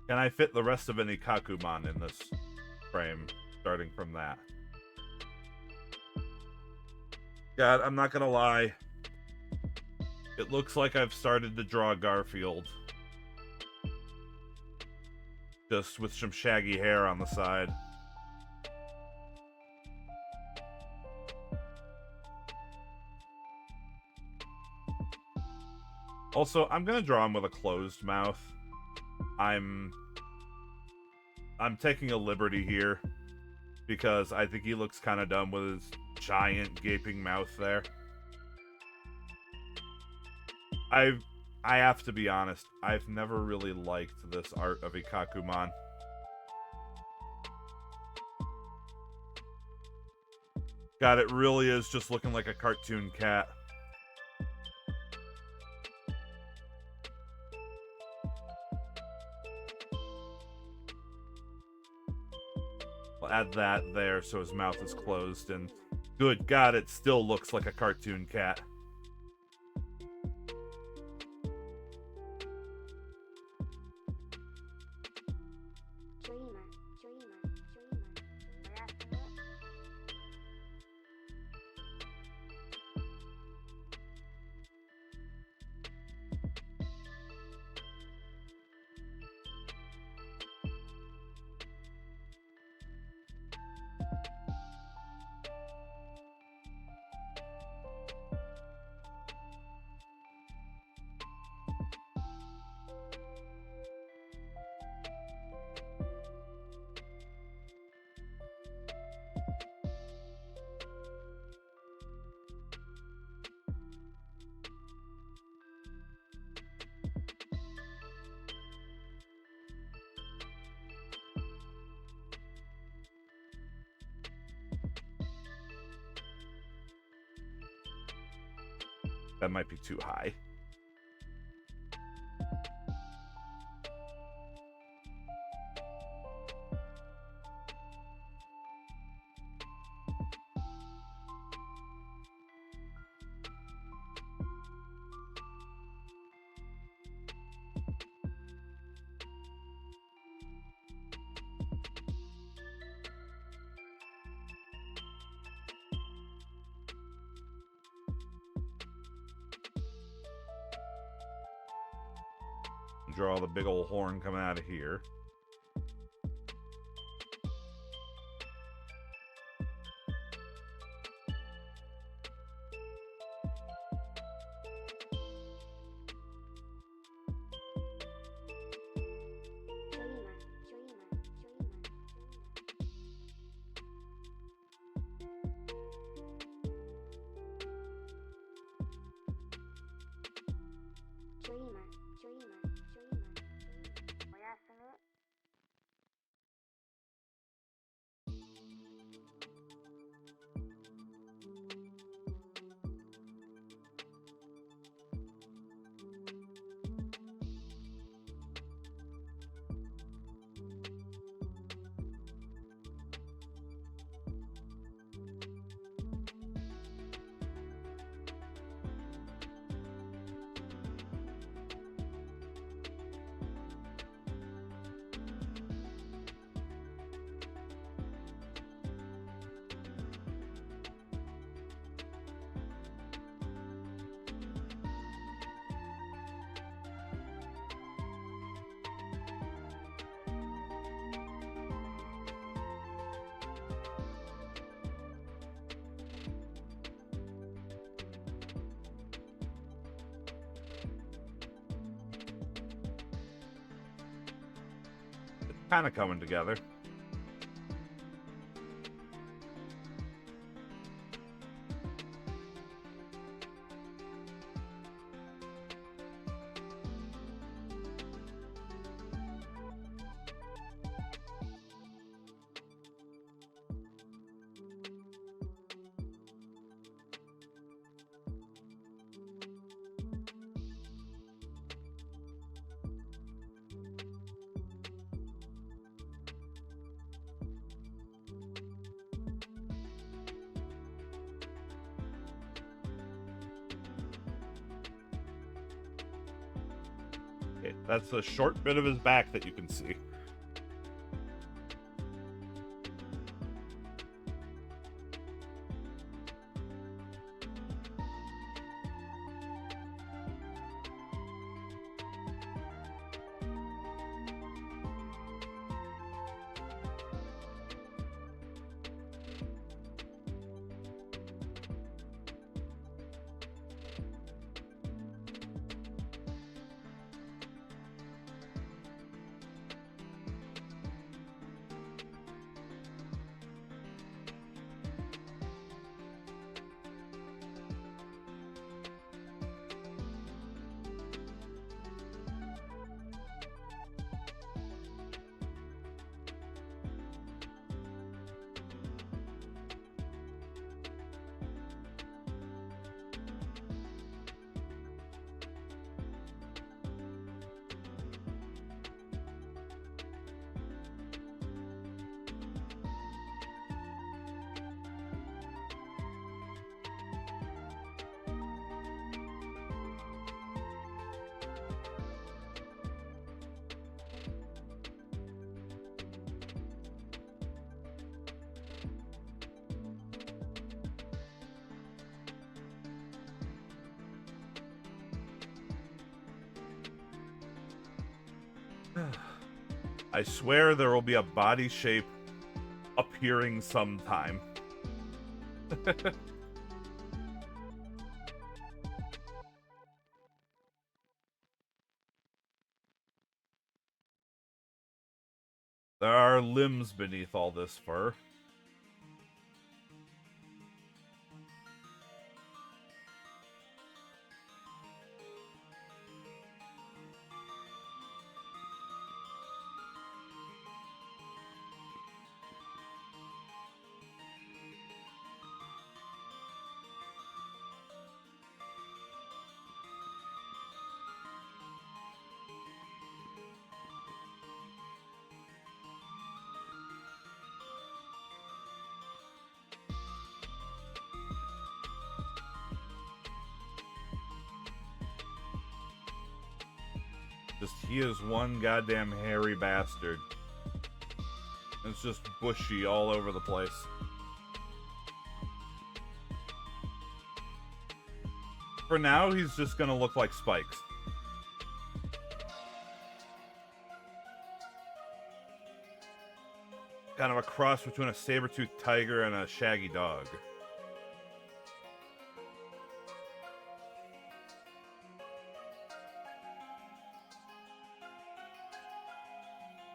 Can I fit the rest of an Ikkakumon in this frame, starting from that? God, I'm not gonna lie. It looks like I've started to draw Garfield. Just with some shaggy hair on the side. Also, I'm gonna draw him with a closed mouth. I'm taking a liberty here because I think he looks kind of dumb with his giant gaping mouth there. I have to be honest, I've never really liked this art of Ikkakumon. God, it really is just looking like a cartoon cat. We'll add that there so his mouth is closed, and good God, it still looks like a cartoon cat. That might be too high. Draw the big old horn coming out of here. Kind of coming together. That's a short bit of his back that you can see. I swear there will be a body shape appearing sometime. There are limbs beneath all this fur. He is one goddamn hairy bastard. It's just bushy all over the place. For now, he's just gonna look like spikes. Kind of a cross between a saber-toothed tiger and a shaggy dog.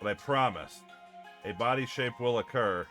But I promise, a body shape will occur.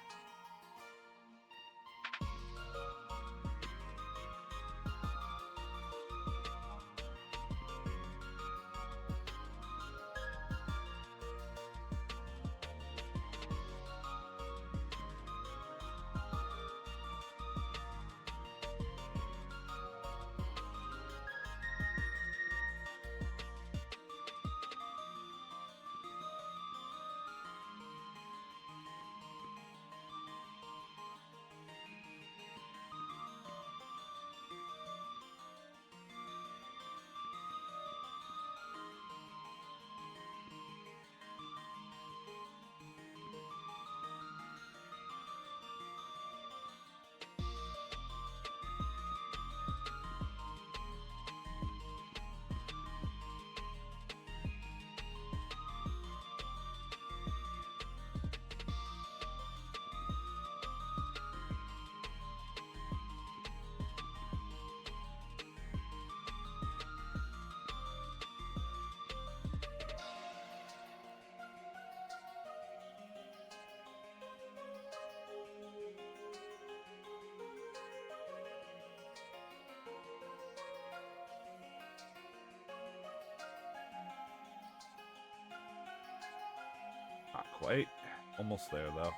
Not quite. Almost there, though.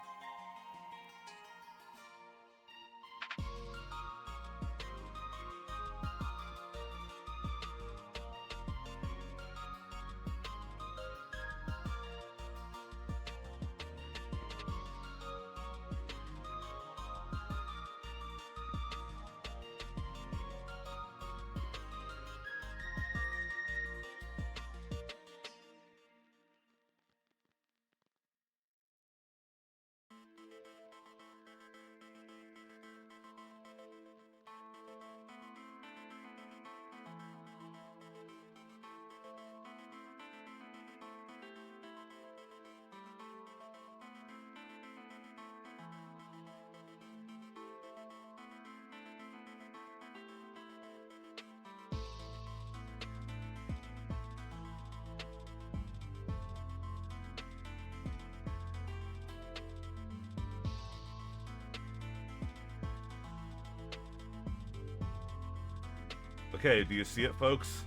Okay, do you see it, folks?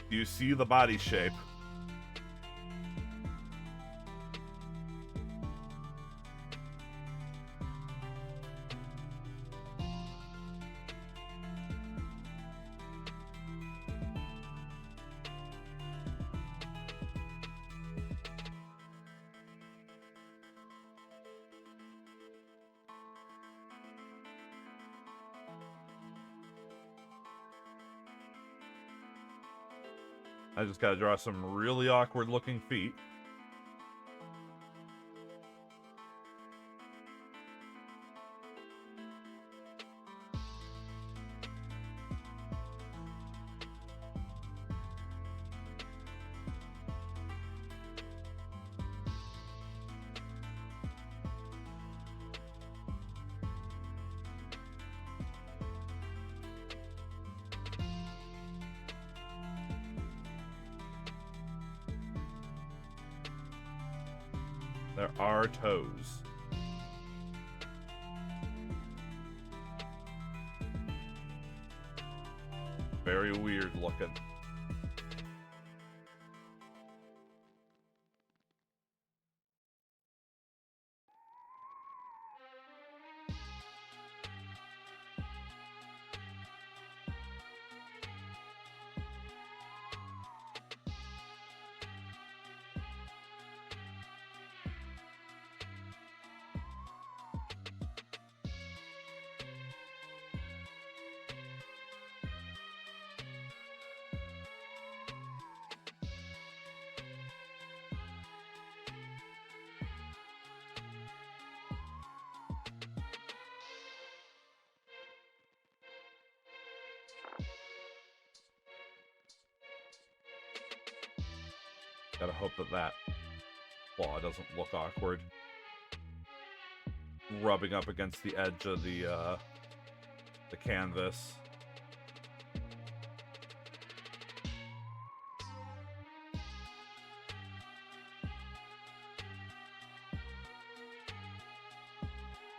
Do you see the body shape? I just gotta draw some really awkward looking feet. There are toes. Very weird looking. Gotta hope that that claw doesn't look awkward. Rubbing up against the edge of the canvas.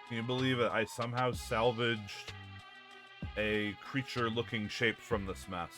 Can you believe it? I somehow salvaged a creature-looking shape from this mess.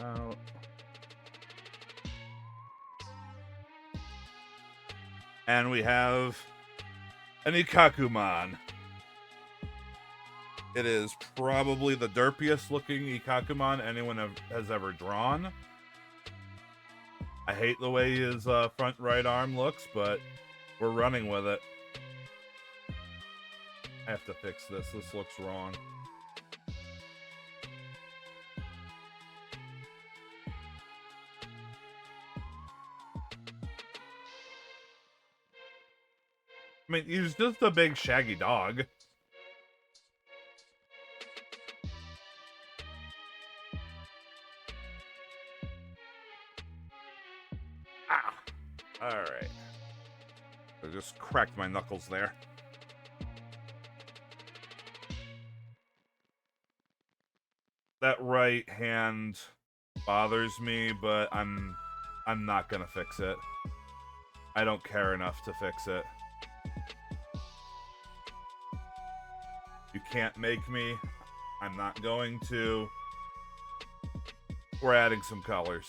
Out. And we have an Ikkakumon. It is probably the derpiest looking Ikkakumon anyone has ever drawn. I hate the way his front right arm looks, but we're running with it. I have to fix this. This looks wrong. I mean, he's just a big shaggy dog. Ah! Alright. I just cracked my knuckles there. That right hand bothers me, but I'm not gonna fix it. I don't care enough to fix it. You can't make me. I'm not going to. We're adding some colors.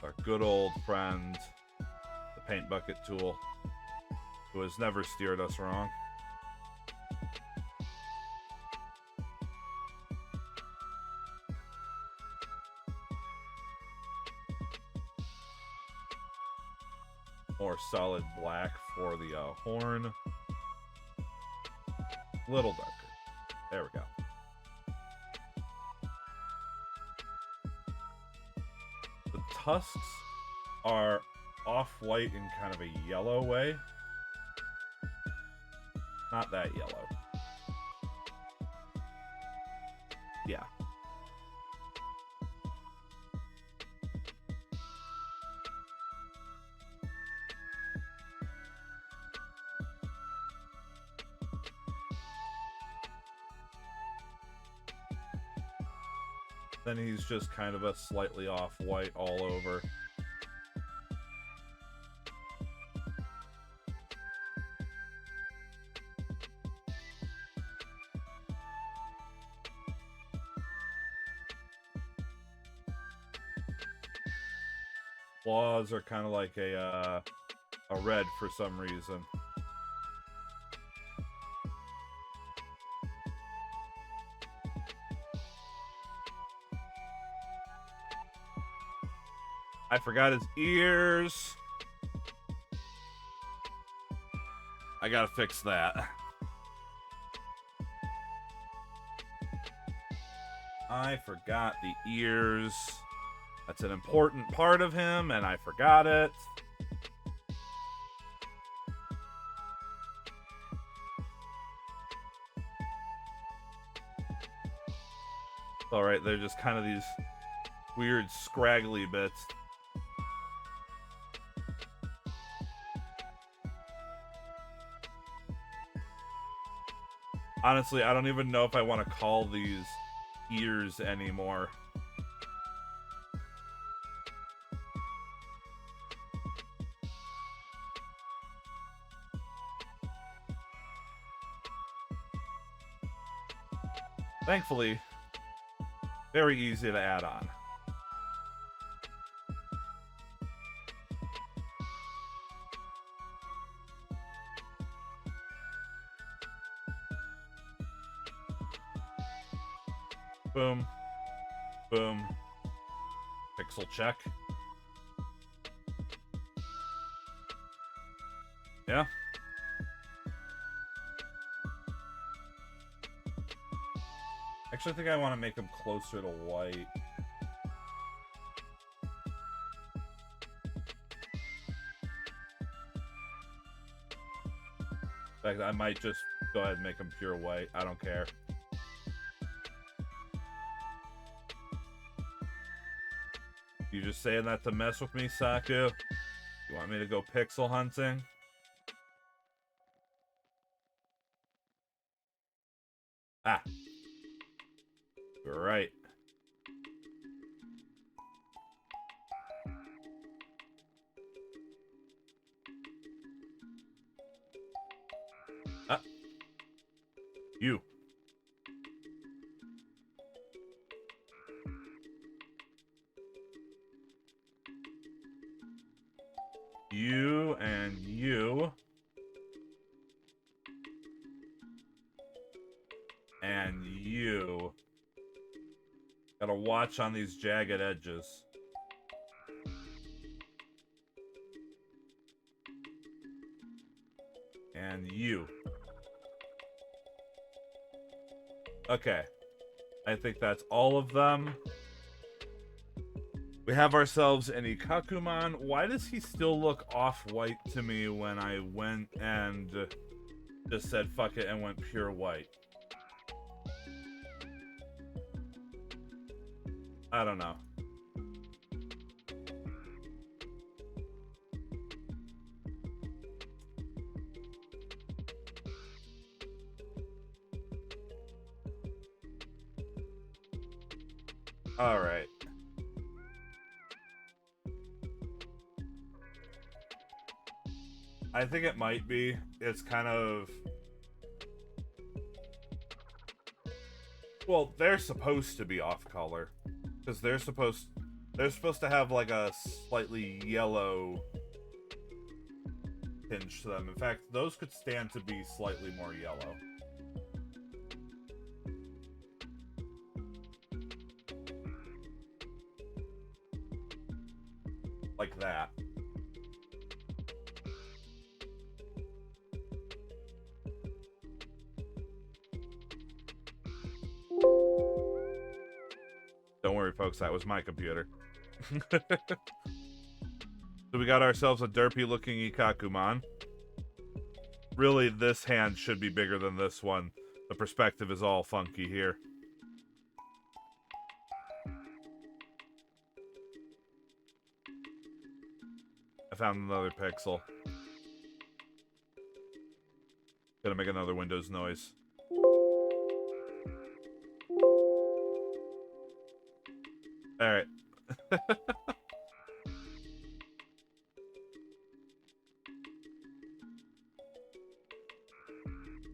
Our good old friend, the paint bucket tool, who has never steered us wrong. more solid black for the horn. Little darker. There we go. The tusks are off-white in kind of a yellow way. Not that yellow. Yeah. Then he's just kind of a slightly off-white all over. Claws are kind of like a red for some reason. I forgot his ears. I gotta fix that. I forgot the ears. That's an important part of him, and I forgot it. Alright, they're just kind of these weird scraggly bits. Honestly, I don't even know if I want to call these ears anymore. Thankfully, very easy to add on. Boom. Boom. Pixel check. Yeah. Actually, I think I want to make them closer to white. In fact, I might just go ahead and make them pure white. I don't care. You just saying that to mess with me, Saku? You want me to go pixel hunting? Ah. You're right. Ah. You. You and you. And you. Gotta watch on these jagged edges. And you. Okay. I think that's all of them. We have ourselves an Ikkakumon. Why does he still look off-white to me when I went and just said fuck it and went pure white? I don't know. All right. I think it might be. It's kind of... Well, they're supposed to be off color. Because they're supposed to have like a slightly yellow tinge to them. In fact, those could stand to be slightly more yellow. Like that. sorry, folks. That was my computer. So we got ourselves a derpy-looking Ikkakumon. Really, this hand should be bigger than this one. The perspective is all funky here. I found another pixel. Gonna make another Windows noise. Alright.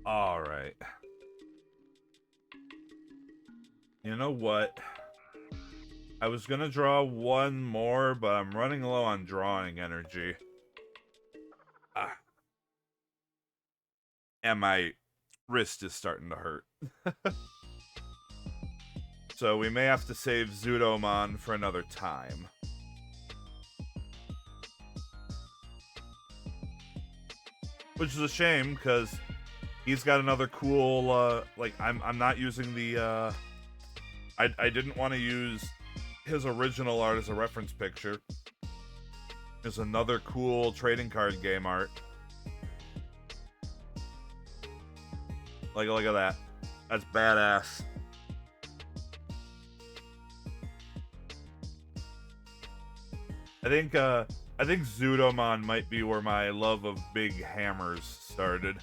Alright. You know what? I was gonna draw one more, but I'm running low on drawing energy. And my wrist is starting to hurt. So we may have to save Zudomon for another time. Which is a shame, because he's got another cool, like, I'm not using the, I didn't want to use his original art as a reference picture. There's another cool trading card game art. Like, look at that. That's badass. I think Zudomon might be where my love of big hammers started.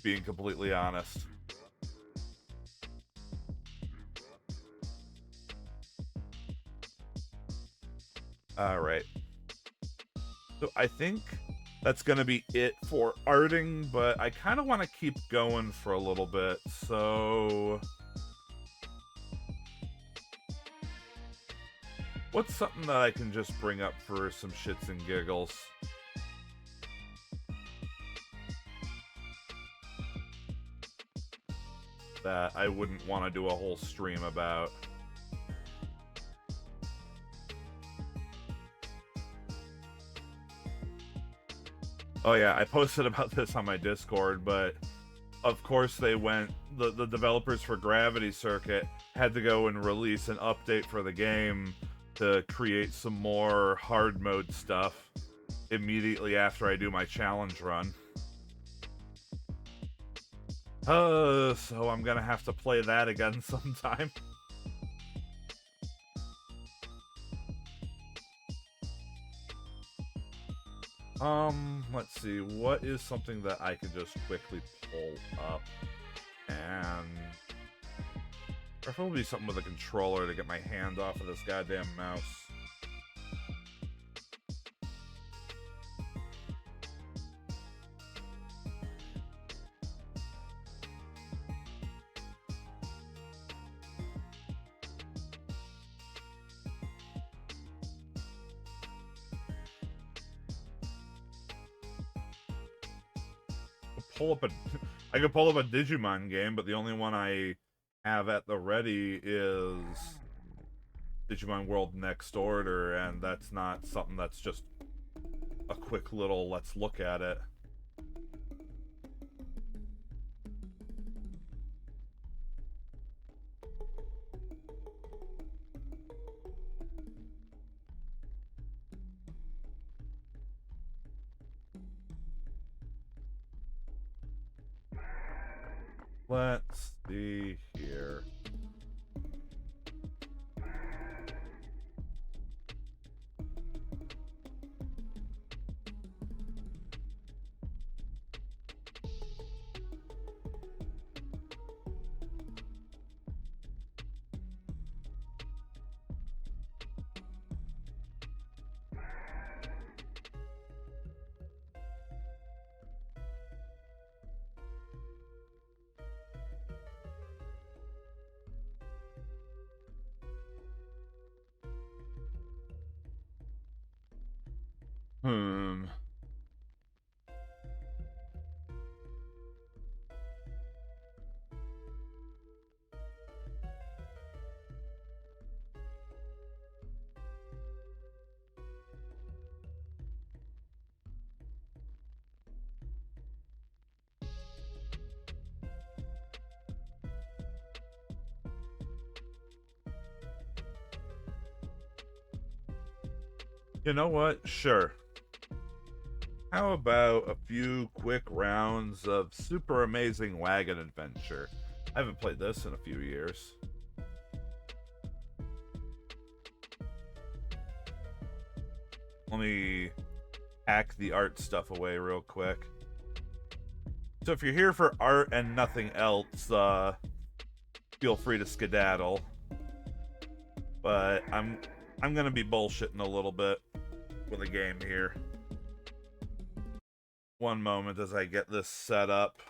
Being completely honest. Alright. So I think that's gonna be it for arting, but I kind of want to keep going for a little bit, so... What's something that I can just bring up for some shits and giggles? That I wouldn't want to do a whole stream about. Oh yeah, I posted about this on my Discord, but of course they went... The developers for Gravity Circuit had to go and release an update for the game to create some more hard mode stuff immediately after I do my challenge run. So I'm gonna have to play that again sometime. Let's see, what is something that I could just quickly pull up? And... preferably something with a controller to get my hand off of this goddamn mouse. I could pull up a Digimon game, but the only one I have at the ready is Digimon World Next Order, and that's not something that's just a quick little let's look at it. Let's see here. You know what? Sure. How about a few quick rounds of Super Amazing Wagon Adventure? I haven't played this in a few years. Let me hack the art stuff away real quick. So if you're here for art and nothing else, feel free to skedaddle. But I'm gonna be bullshitting a little bit with a game here. One moment as I get this set up.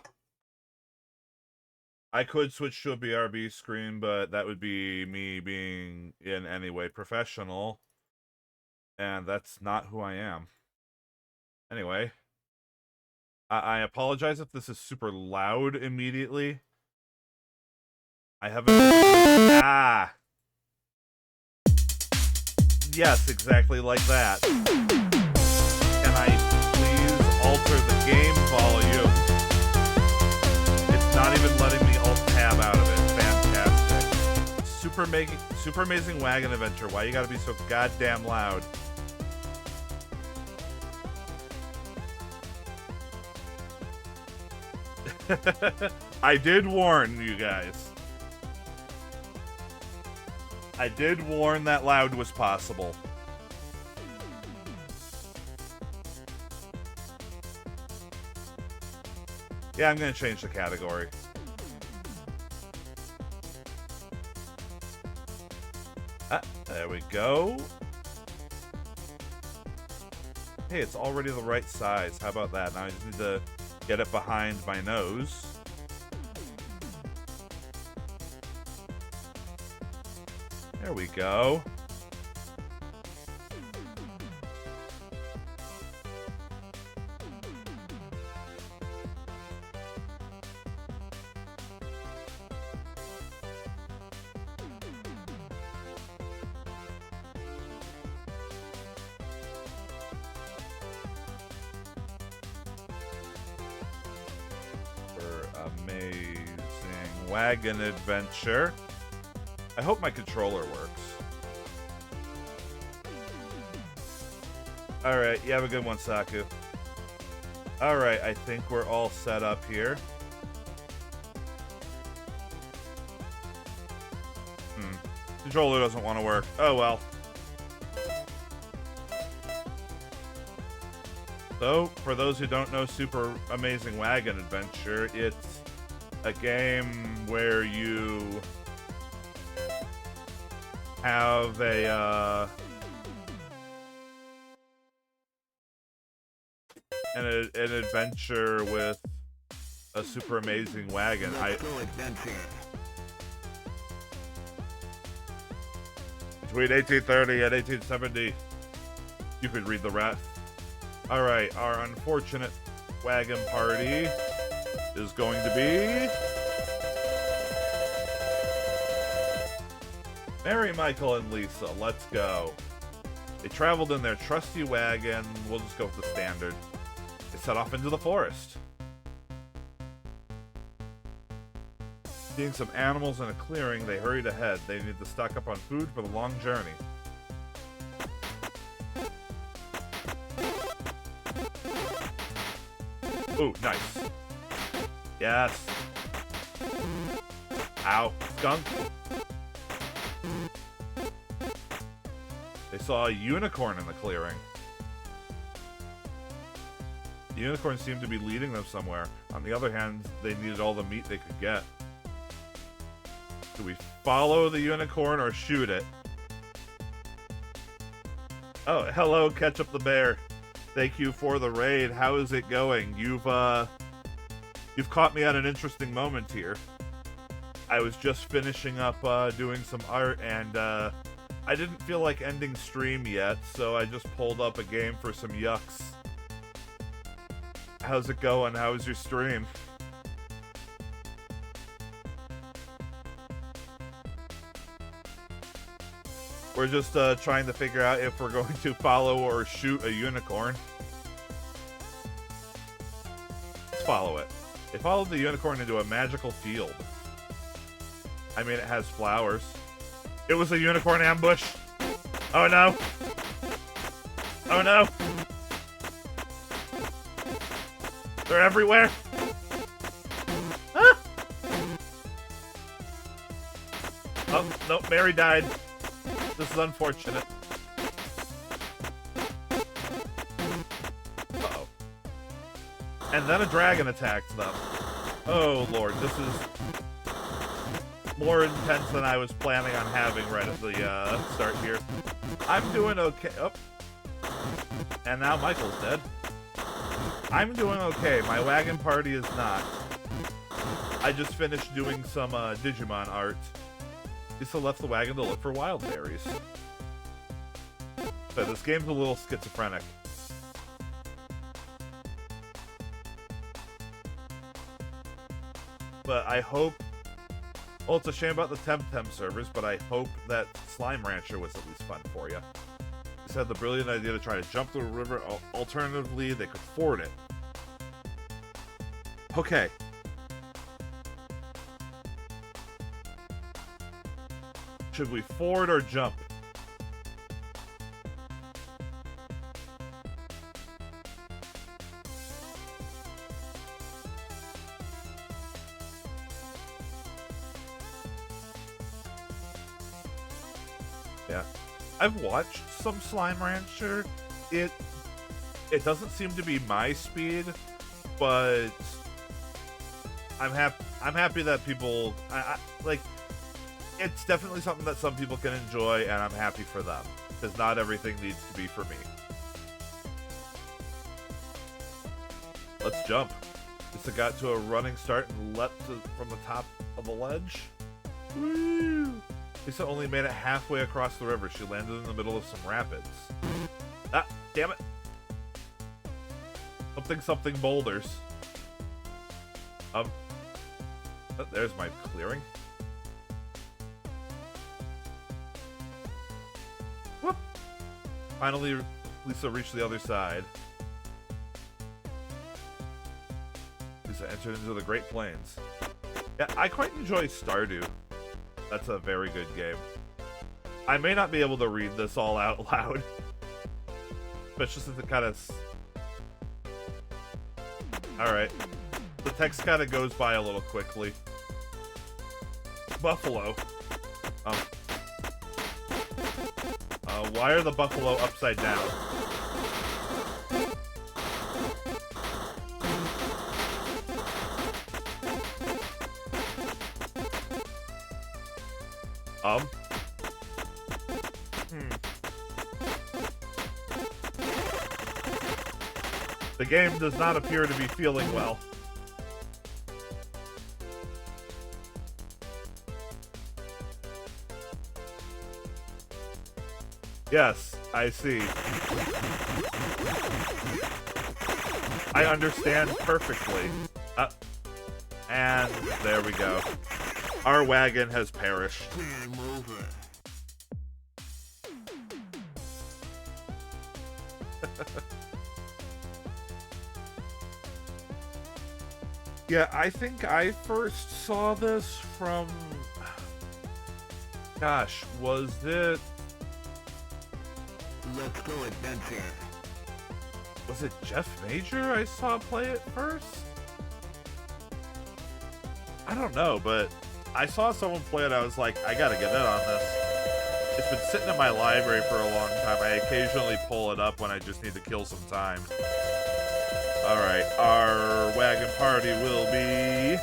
I could switch to a BRB screen, but that would be me being in any way professional. And that's not who I am. Anyway. I apologize if this is super loud immediately. I haven't... Ah! Yes, exactly like that. Can I please alter the game volume? It's not even letting me alt-tab out of it. Fantastic. Super Amazing Wagon Adventure. Why you gotta be so goddamn loud? I did warn you guys. I did warn that loud was possible. Yeah, I'm gonna change the category. Ah, there we go. Hey, it's already the right size. How about that? Now I just need to get it behind my nose. There we go. Amazing Wagon Adventure. I hope my controller works. Alright, you have a good one, Saku. Alright, I think we're all set up here. Controller doesn't want to work. Oh well. So, for those who don't know Super Amazing Wagon Adventure, it's a game where you have an adventure with a super amazing wagon. Between 1830 and 1870, you could read the rest. Alright, our unfortunate wagon party is going to be Mary, Michael, and Lisa. Let's go. They traveled in their trusty wagon. We'll just go with the standard. They set off into the forest. Seeing some animals in a clearing, they hurried ahead. They needed to stock up on food for the long journey. Ooh, nice. Yes. Ow. Skunk. They saw a unicorn in the clearing. The unicorn seemed to be leading them somewhere. On the other hand, they needed all the meat they could get. Do we follow the unicorn or shoot it? Oh, hello, Ketchup the Bear. Thank you for the raid. How is it going? You've caught me at an interesting moment here. I was just finishing up doing some art, and I didn't feel like ending stream yet, so I just pulled up a game for some yucks. How's it going? How was your stream? We're just trying to figure out if we're going to follow or shoot a unicorn. Let's follow it. They followed the unicorn into a magical field. I mean, it has flowers. It was a unicorn ambush. Oh no. Oh no! They're everywhere! Ah! Oh, no, Mary died. This is unfortunate. Uh-oh. And then a dragon attacked them. Oh lord, this is more intense than I was planning on having right at the start here. I'm doing okay. Oh. And now Michael's dead. I'm doing okay. My wagon party is not. I just finished doing some Digimon art. Lisa left the wagon to look for wild berries. So this game's a little schizophrenic. But I hope... Well, it's a shame about the Temtem servers, but I hope that Slime Rancher was at least fun for you. Just had the brilliant idea to try to jump the river. Alternatively, they could ford it. Okay. Should we ford or jump? Yeah. I've watched some Slime Rancher. It doesn't seem to be my speed, but I'm happy that people like. It's definitely something that some people can enjoy, and I'm happy for them, because not everything needs to be for me. Let's jump. Lisa got to a running start and leapt from the top of the ledge. Woo! Lisa only made it halfway across the river. She landed in the middle of some rapids. Ah, damn it. Something boulders. There's my clearing. Whoop! Finally, Lisa reached the other side. Lisa entered into the Great Plains. Yeah, I quite enjoy Stardew. That's a very good game. I may not be able to read this all out loud. Especially since it kind of... Alright. The text kind of goes by a little quickly. Buffalo. Why are the buffalo upside down? The game does not appear to be feeling well. Yes, I see. I understand perfectly. And there we go. Our wagon has perished. Yeah, I think I first saw this from... Gosh, was it... Let's Go Adventure. Was it Jeff Major I saw play it first? I don't know, but I saw someone play it. I was like, I gotta get in on this. It's been sitting in my library for a long time. I occasionally pull it up when I just need to kill some time. Alright, our wagon party will be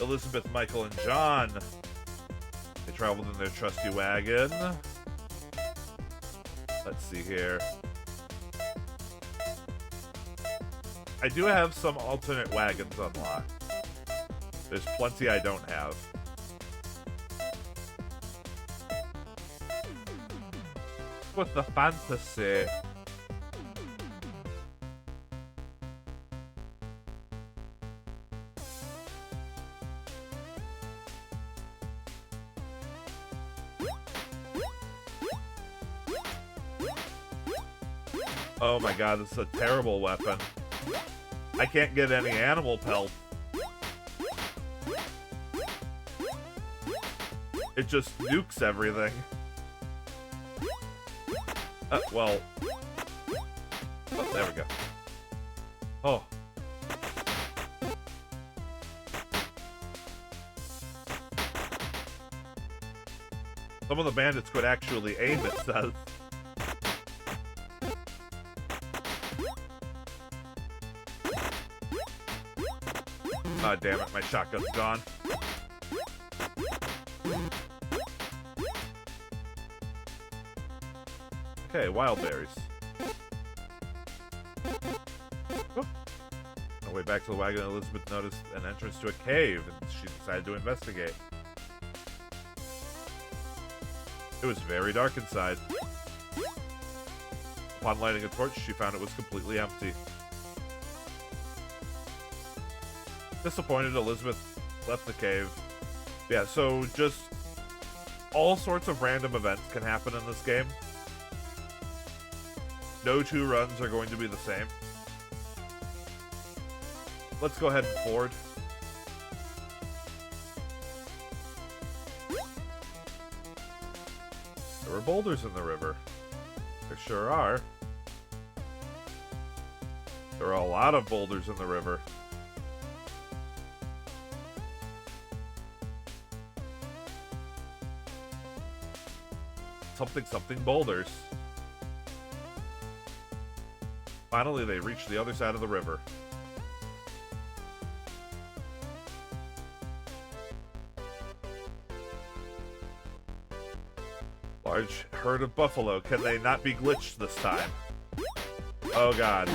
Elizabeth, Michael, and John. They traveled in their trusty wagon. Let's see here. I do have some alternate wagons unlocked. There's plenty I don't have. With the fantasy. Oh my god, this is a terrible weapon. I can't get any animal pelt. It just nukes everything. Well, Oh, there we go. Oh. Some of the bandits could actually aim, it says. Ah, damn it, my shotgun's gone. Okay, wild berries. Oh. On the way back to the wagon, Elizabeth noticed an entrance to a cave, and she decided to investigate. It was very dark inside. Upon lighting a torch, she found it was completely empty. Disappointed, Elizabeth left the cave. Yeah, so just all sorts of random events can happen in this game. No two runs are going to be the same. Let's go ahead and ford. There were boulders in the river. There sure are. There are a lot of boulders in the river. Something boulders. Finally, they reached the other side of the river. Large herd of buffalo. Can they not be glitched this time? Oh god.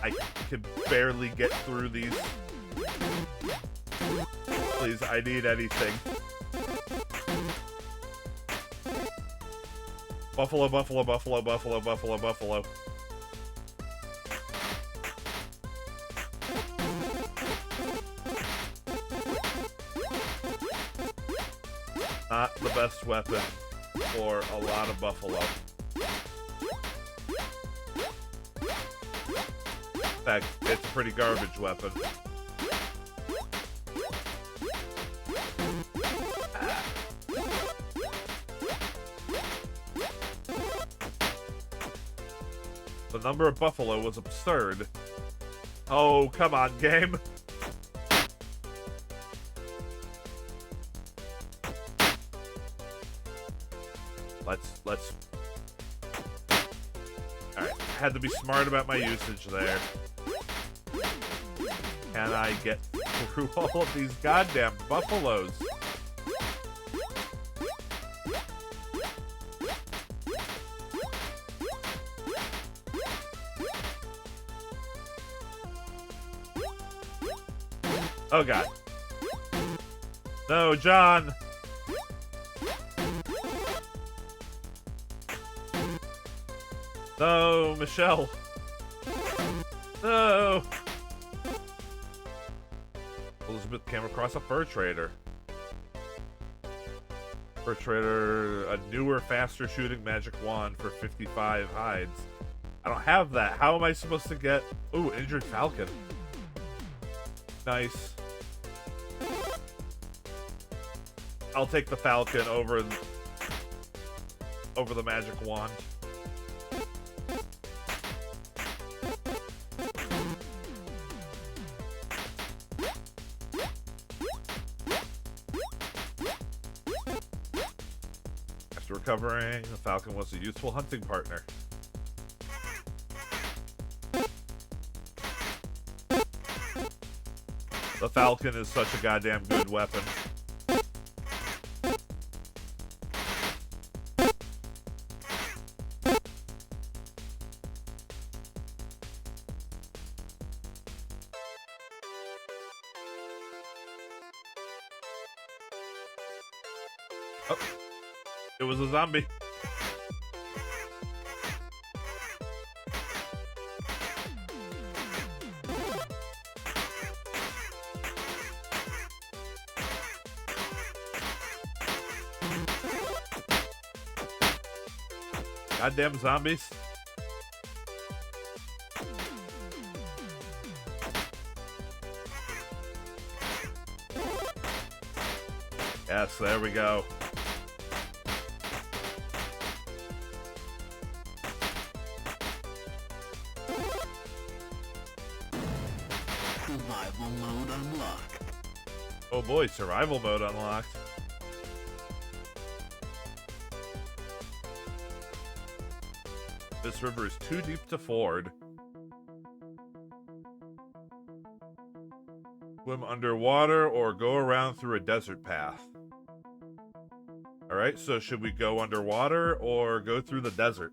I can barely get through these. Please, I need anything. Buffalo, buffalo, buffalo, buffalo, buffalo, buffalo. Not the best weapon for a lot of buffalo. In fact, it's a pretty garbage weapon. The number of buffalo was absurd. Oh, come on, game. Let's... Alright, had to be smart about my usage there. Can I get through all of these goddamn buffaloes? Oh god. No, John! No, Michelle! No! Elizabeth came across a fur trader. Fur trader, a newer, faster shooting magic wand for 55 hides. I don't have that. How am I supposed to get... Ooh, injured falcon. Nice. I'll take the falcon over the magic wand. After recovering, the falcon was a useful hunting partner. The falcon is such a goddamn good weapon. Oh, it was a zombie. Goddamn zombies. Yes, there we go. unlocked. Oh boy, survival mode unlocked. This river is too deep to ford. Swim underwater or go around through a desert path. Alright, so should we go underwater or go through the desert?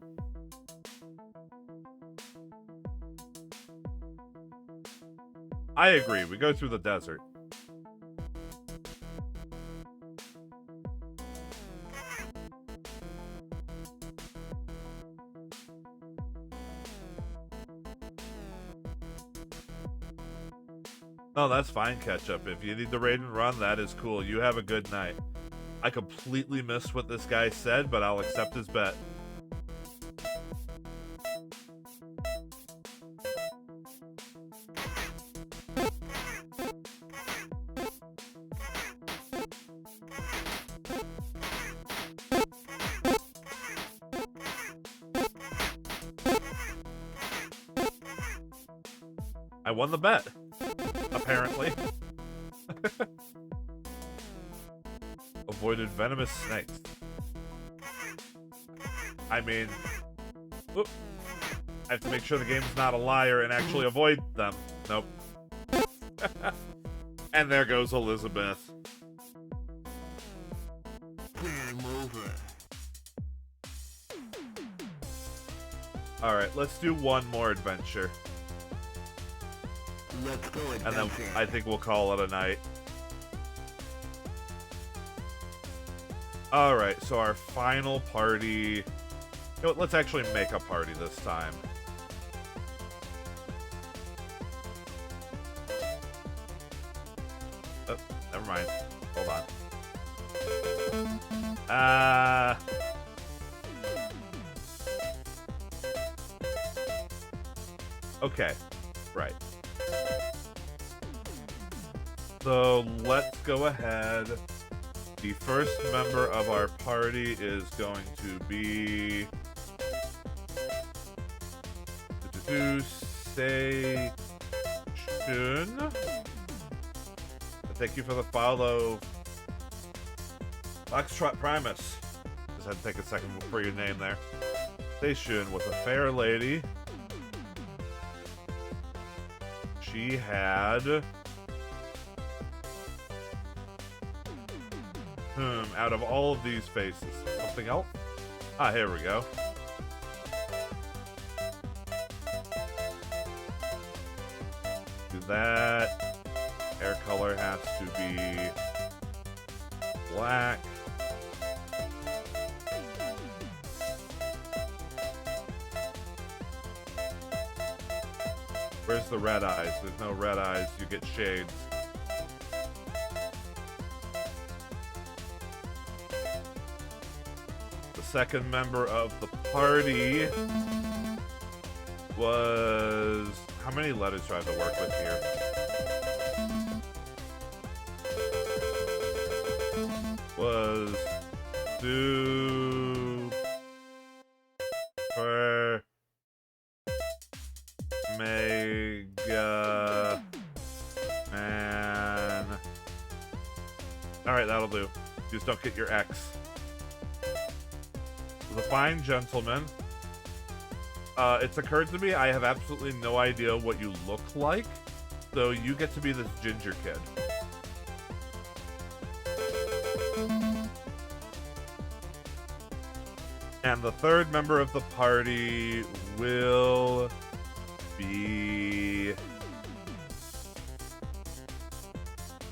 I agree, we go through the desert. No, that's fine, Ketchup. If you need to raid and run, that is cool. You have a good night. I completely missed what this guy said, but I'll accept his bet. I won the bet. Apparently. Avoided venomous snakes. I mean, whoop. I have to make sure the game's not a liar and actually avoid them. Nope. And there goes Elizabeth. Game over. Alright, let's do one more adventure. Let's go And then adventure. I think we'll call it a night. Alright, so our final party... You know what, let's actually make a party this time. Oh, never mind. Hold on. Okay. Right. So let's go ahead. The first member of our party is going to be Say Shun. Thank you for the follow, Foxtrot Primus. Just had to take a second for your name there. Say Shun was a fair lady. She had out of all of these faces, something else? Ah, here we go. Do that. Hair color has to be black. Where's the red eyes? There's no red eyes. You get shades. The second member of the party was... How many letters do I have to work with here? Was... Super... Mega... Man... Alright, that'll do. Just don't get your X. The fine gentleman. It's occurred to me I have absolutely no idea what you look like, so you get to be this ginger kid. And the third member of the party will be...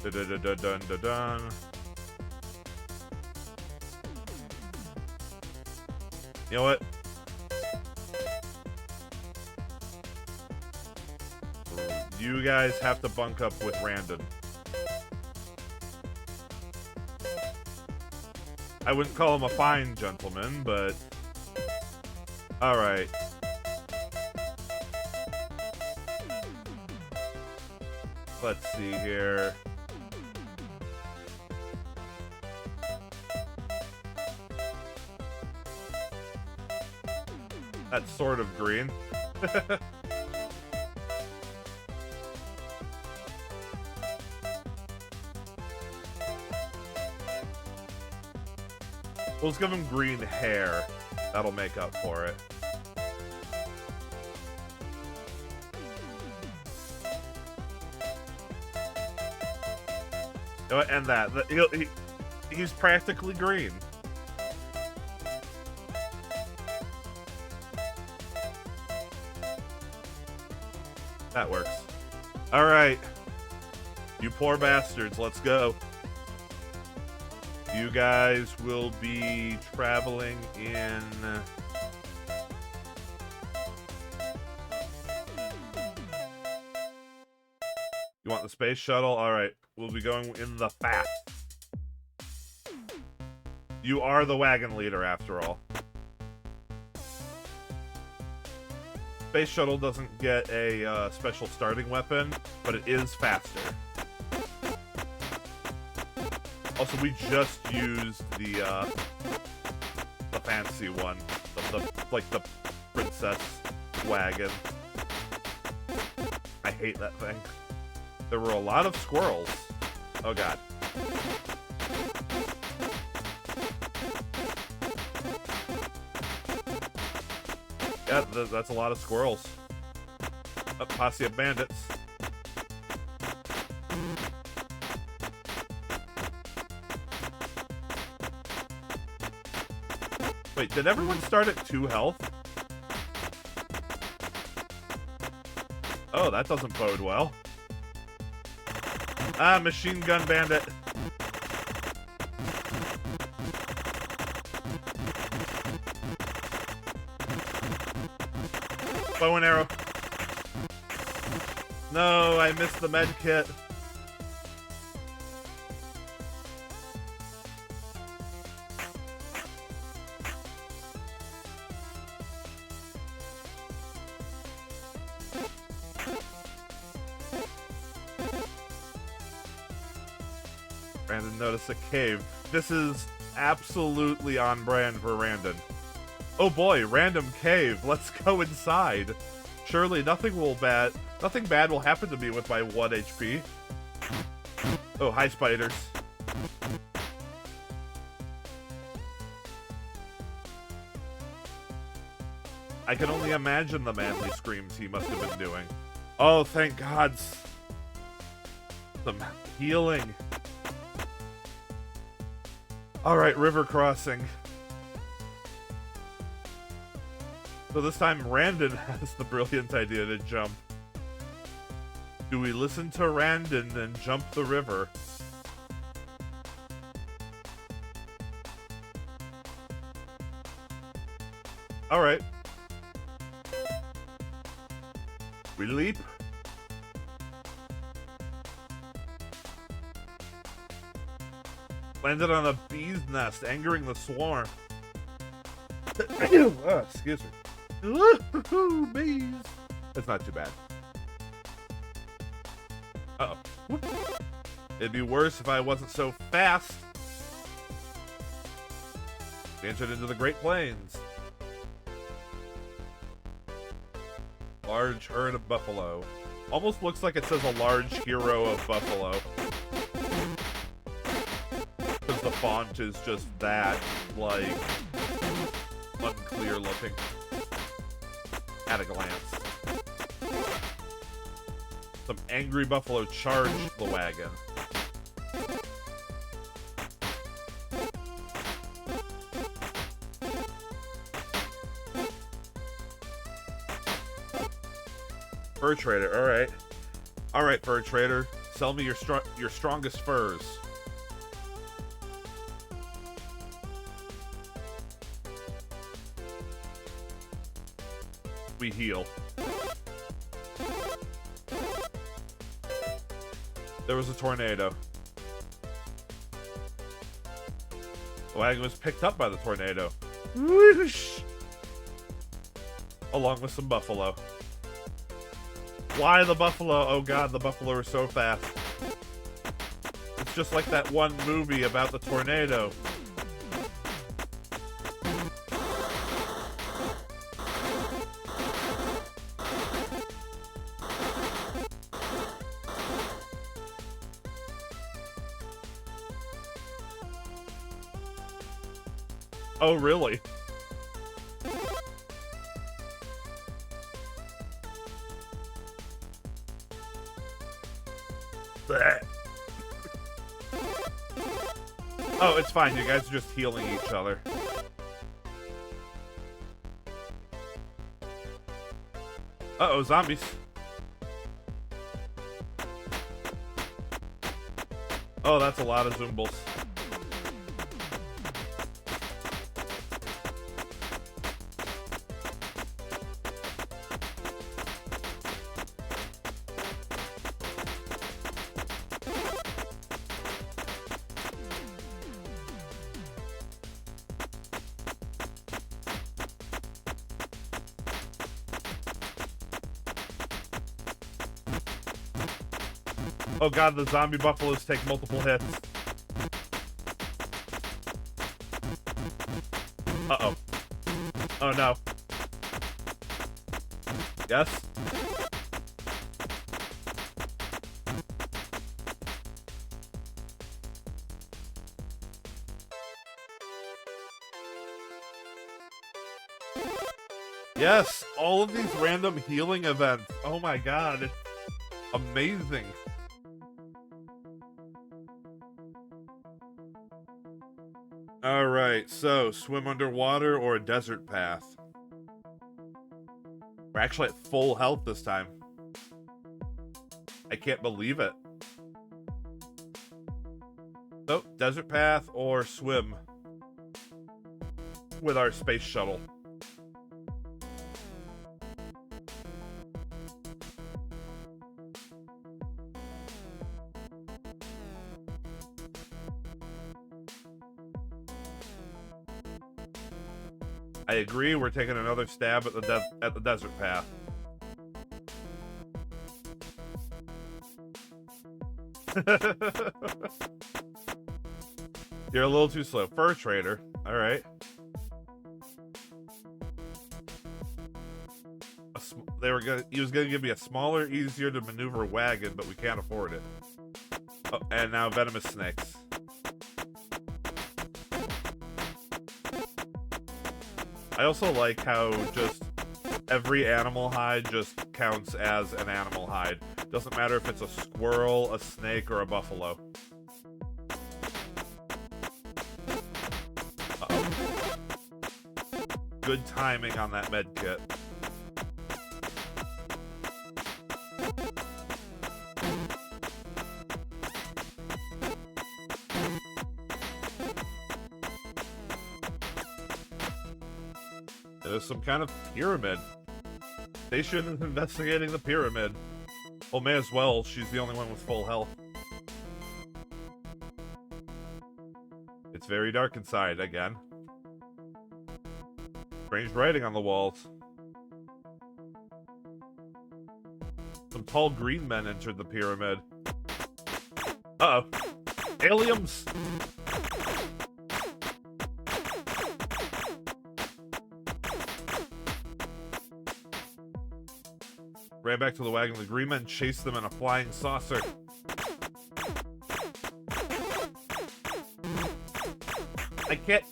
Dun-dun-dun-dun-dun-dun. You know what? You guys have to bunk up with Randon. I wouldn't call him a fine gentleman, but... Alright. Let's see here. That's sort of green. We'll just give him green hair. That'll make up for it. And that. He's practically green. That works. Alright. You poor bastards, let's go. You guys will be traveling in... You want the space shuttle? Alright. We'll be going in the fast. You are the wagon leader, after all. Space shuttle doesn't get a special starting weapon, but it is faster. Also, we just used the fancy one, like the princess wagon. I hate that thing. There were a lot of squirrels. Oh god. Yeah, that's a lot of squirrels. A posse of bandits. Wait, did everyone start at 2 health? Oh, that doesn't bode well. Ah, machine gun bandit. Bow and arrow. No, I missed the med kit. Brandon noticed a cave. This is absolutely on brand for Randon. Oh boy, random cave. Let's go inside. Surely nothing bad will happen to me with my 1 HP. Oh, hi spiders. I can only imagine the manly screams he must have been doing. Oh, thank God. Some healing. Alright, river crossing. So this time Randon has the brilliant idea to jump. Do we listen to Randon and jump the river? Alright. We leap. Landed on a bee's nest, angering the swarm. Oh, excuse me. Ooh, bees. That's not too bad. Uh-oh. Whoops. It'd be worse if I wasn't so fast. We entered into the Great Plains. Large herd of buffalo. Almost looks like it says a large hero of buffalo. Because the font is just that, like, unclear looking. At a glance. Some angry buffalo charged the wagon. Fur trader, alright. Alright, fur trader. Sell me your strongest furs. We heal. There was a tornado. The wagon was picked up by the tornado. Whoosh! Along with some buffalo. Why the buffalo? Oh god, the buffalo are so fast. It's just like that one movie about the tornado. Oh, really? Blech. Oh, it's fine. You guys are just healing each other. Uh-oh, zombies. Oh, that's a lot of Zoombles. Oh god, the zombie buffaloes take multiple hits. Uh-oh. Oh no. Yes? Yes! All of these random healing events. Oh my god, it's amazing. Alright, so swim underwater or a desert path? We're actually at full health this time. I can't believe it. So, desert path or swim with our space shuttle. I agree. We're taking another stab at the desert path. You're a little too slow. Fur trader. All right. He was gonna give me a smaller, easier to maneuver wagon, but we can't afford it. Oh, and now venomous snakes. I also like how just every animal hide just counts as an animal hide. Doesn't matter if it's a squirrel, a snake, or a buffalo. Uh-oh. Good timing on that med kit. There's some kind of pyramid. Station is investigating the pyramid. Well, may as well. She's the only one with full health. It's very dark inside again. Strange writing on the walls. Some tall green men entered the pyramid. Uh-oh. Aliens! Ran back to the wagon. The green men chased them in a flying saucer. I can't...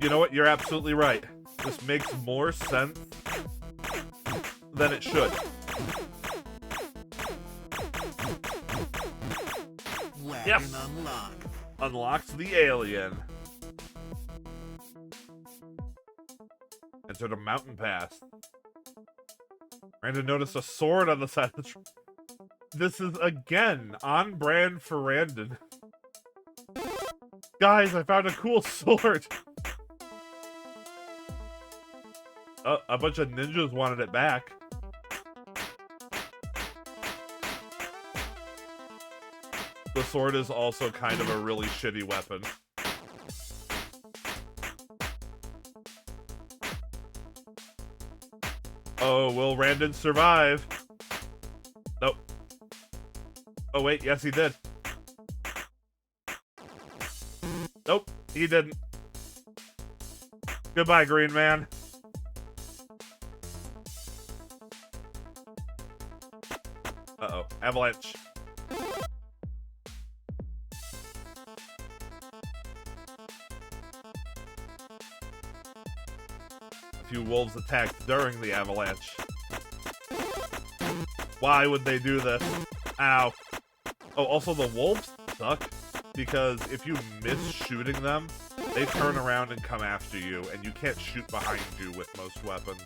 You know what? You're absolutely right. This makes more sense than it should. Wagon Yes! unlocked. Unlocks the alien. Entered a mountain pass. Randon noticed a sword on the side of the tree. This is, again, on brand for Randon. Guys, I found a cool sword! A bunch of ninjas wanted it back. The sword is also kind of a really shitty weapon. Oh, will Randon survive? Nope. Oh, wait, yes, he did. Nope, he didn't. Goodbye, Green Man. Uh-oh, avalanche. few wolves attacked during the avalanche. Why would they do this? Ow. Oh, also the wolves suck, because if you miss shooting them, they turn around and come after you, and you can't shoot behind you with most weapons.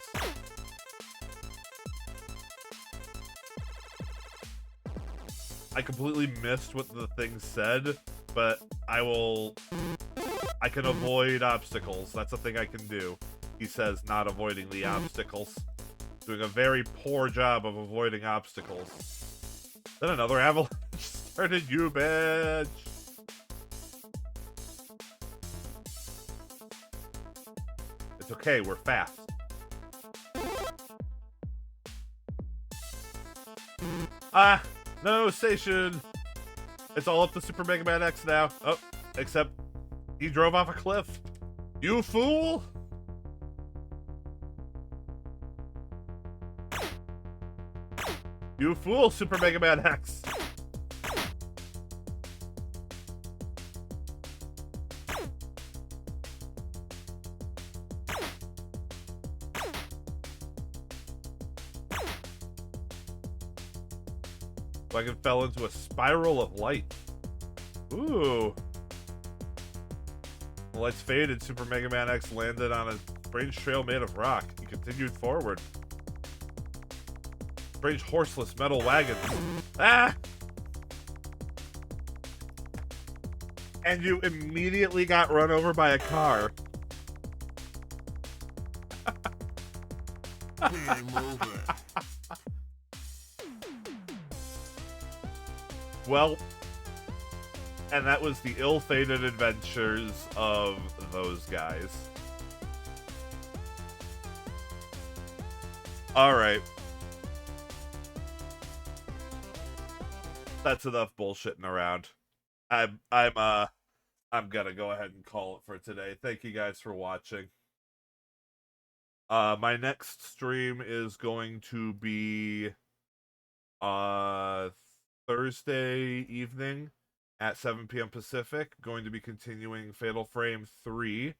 I completely missed what the thing said, but I can avoid obstacles. That's a thing I can do. He says not avoiding the obstacles. Doing a very poor job of avoiding obstacles. Then another avalanche started, you bitch! It's okay, we're fast. Ah! No, station! It's all up to Super Mega Man X now. Oh, except he drove off a cliff. You fool! You fool, Super Mega Man X! Wagon fell into a spiral of light. Ooh. The lights faded. Super Mega Man X landed on a strange trail made of rock. He continued forward. Strange horseless metal wagons. Ah! And you immediately got run over by a car. Game over. Well, and that was the ill-fated adventures of those guys. Alright. That's enough bullshitting around. I'm gonna go ahead and call it for today. Thank you guys for watching. My next stream is going to be Thursday evening at 7 p.m. Pacific. Going to be continuing Fatal Frame 3.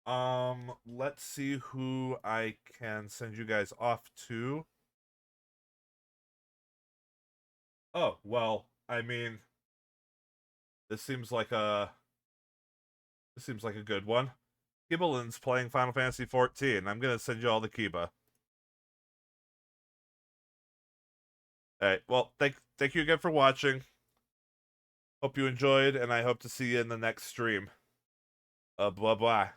Let's see who I can send you guys off to. Oh, well, I mean, this seems like a good one. Kibbelin's playing Final Fantasy XIV. I'm gonna send you all the Kiba. Alright, well, thank you again for watching. Hope you enjoyed, and I hope to see you in the next stream. Bye-bye.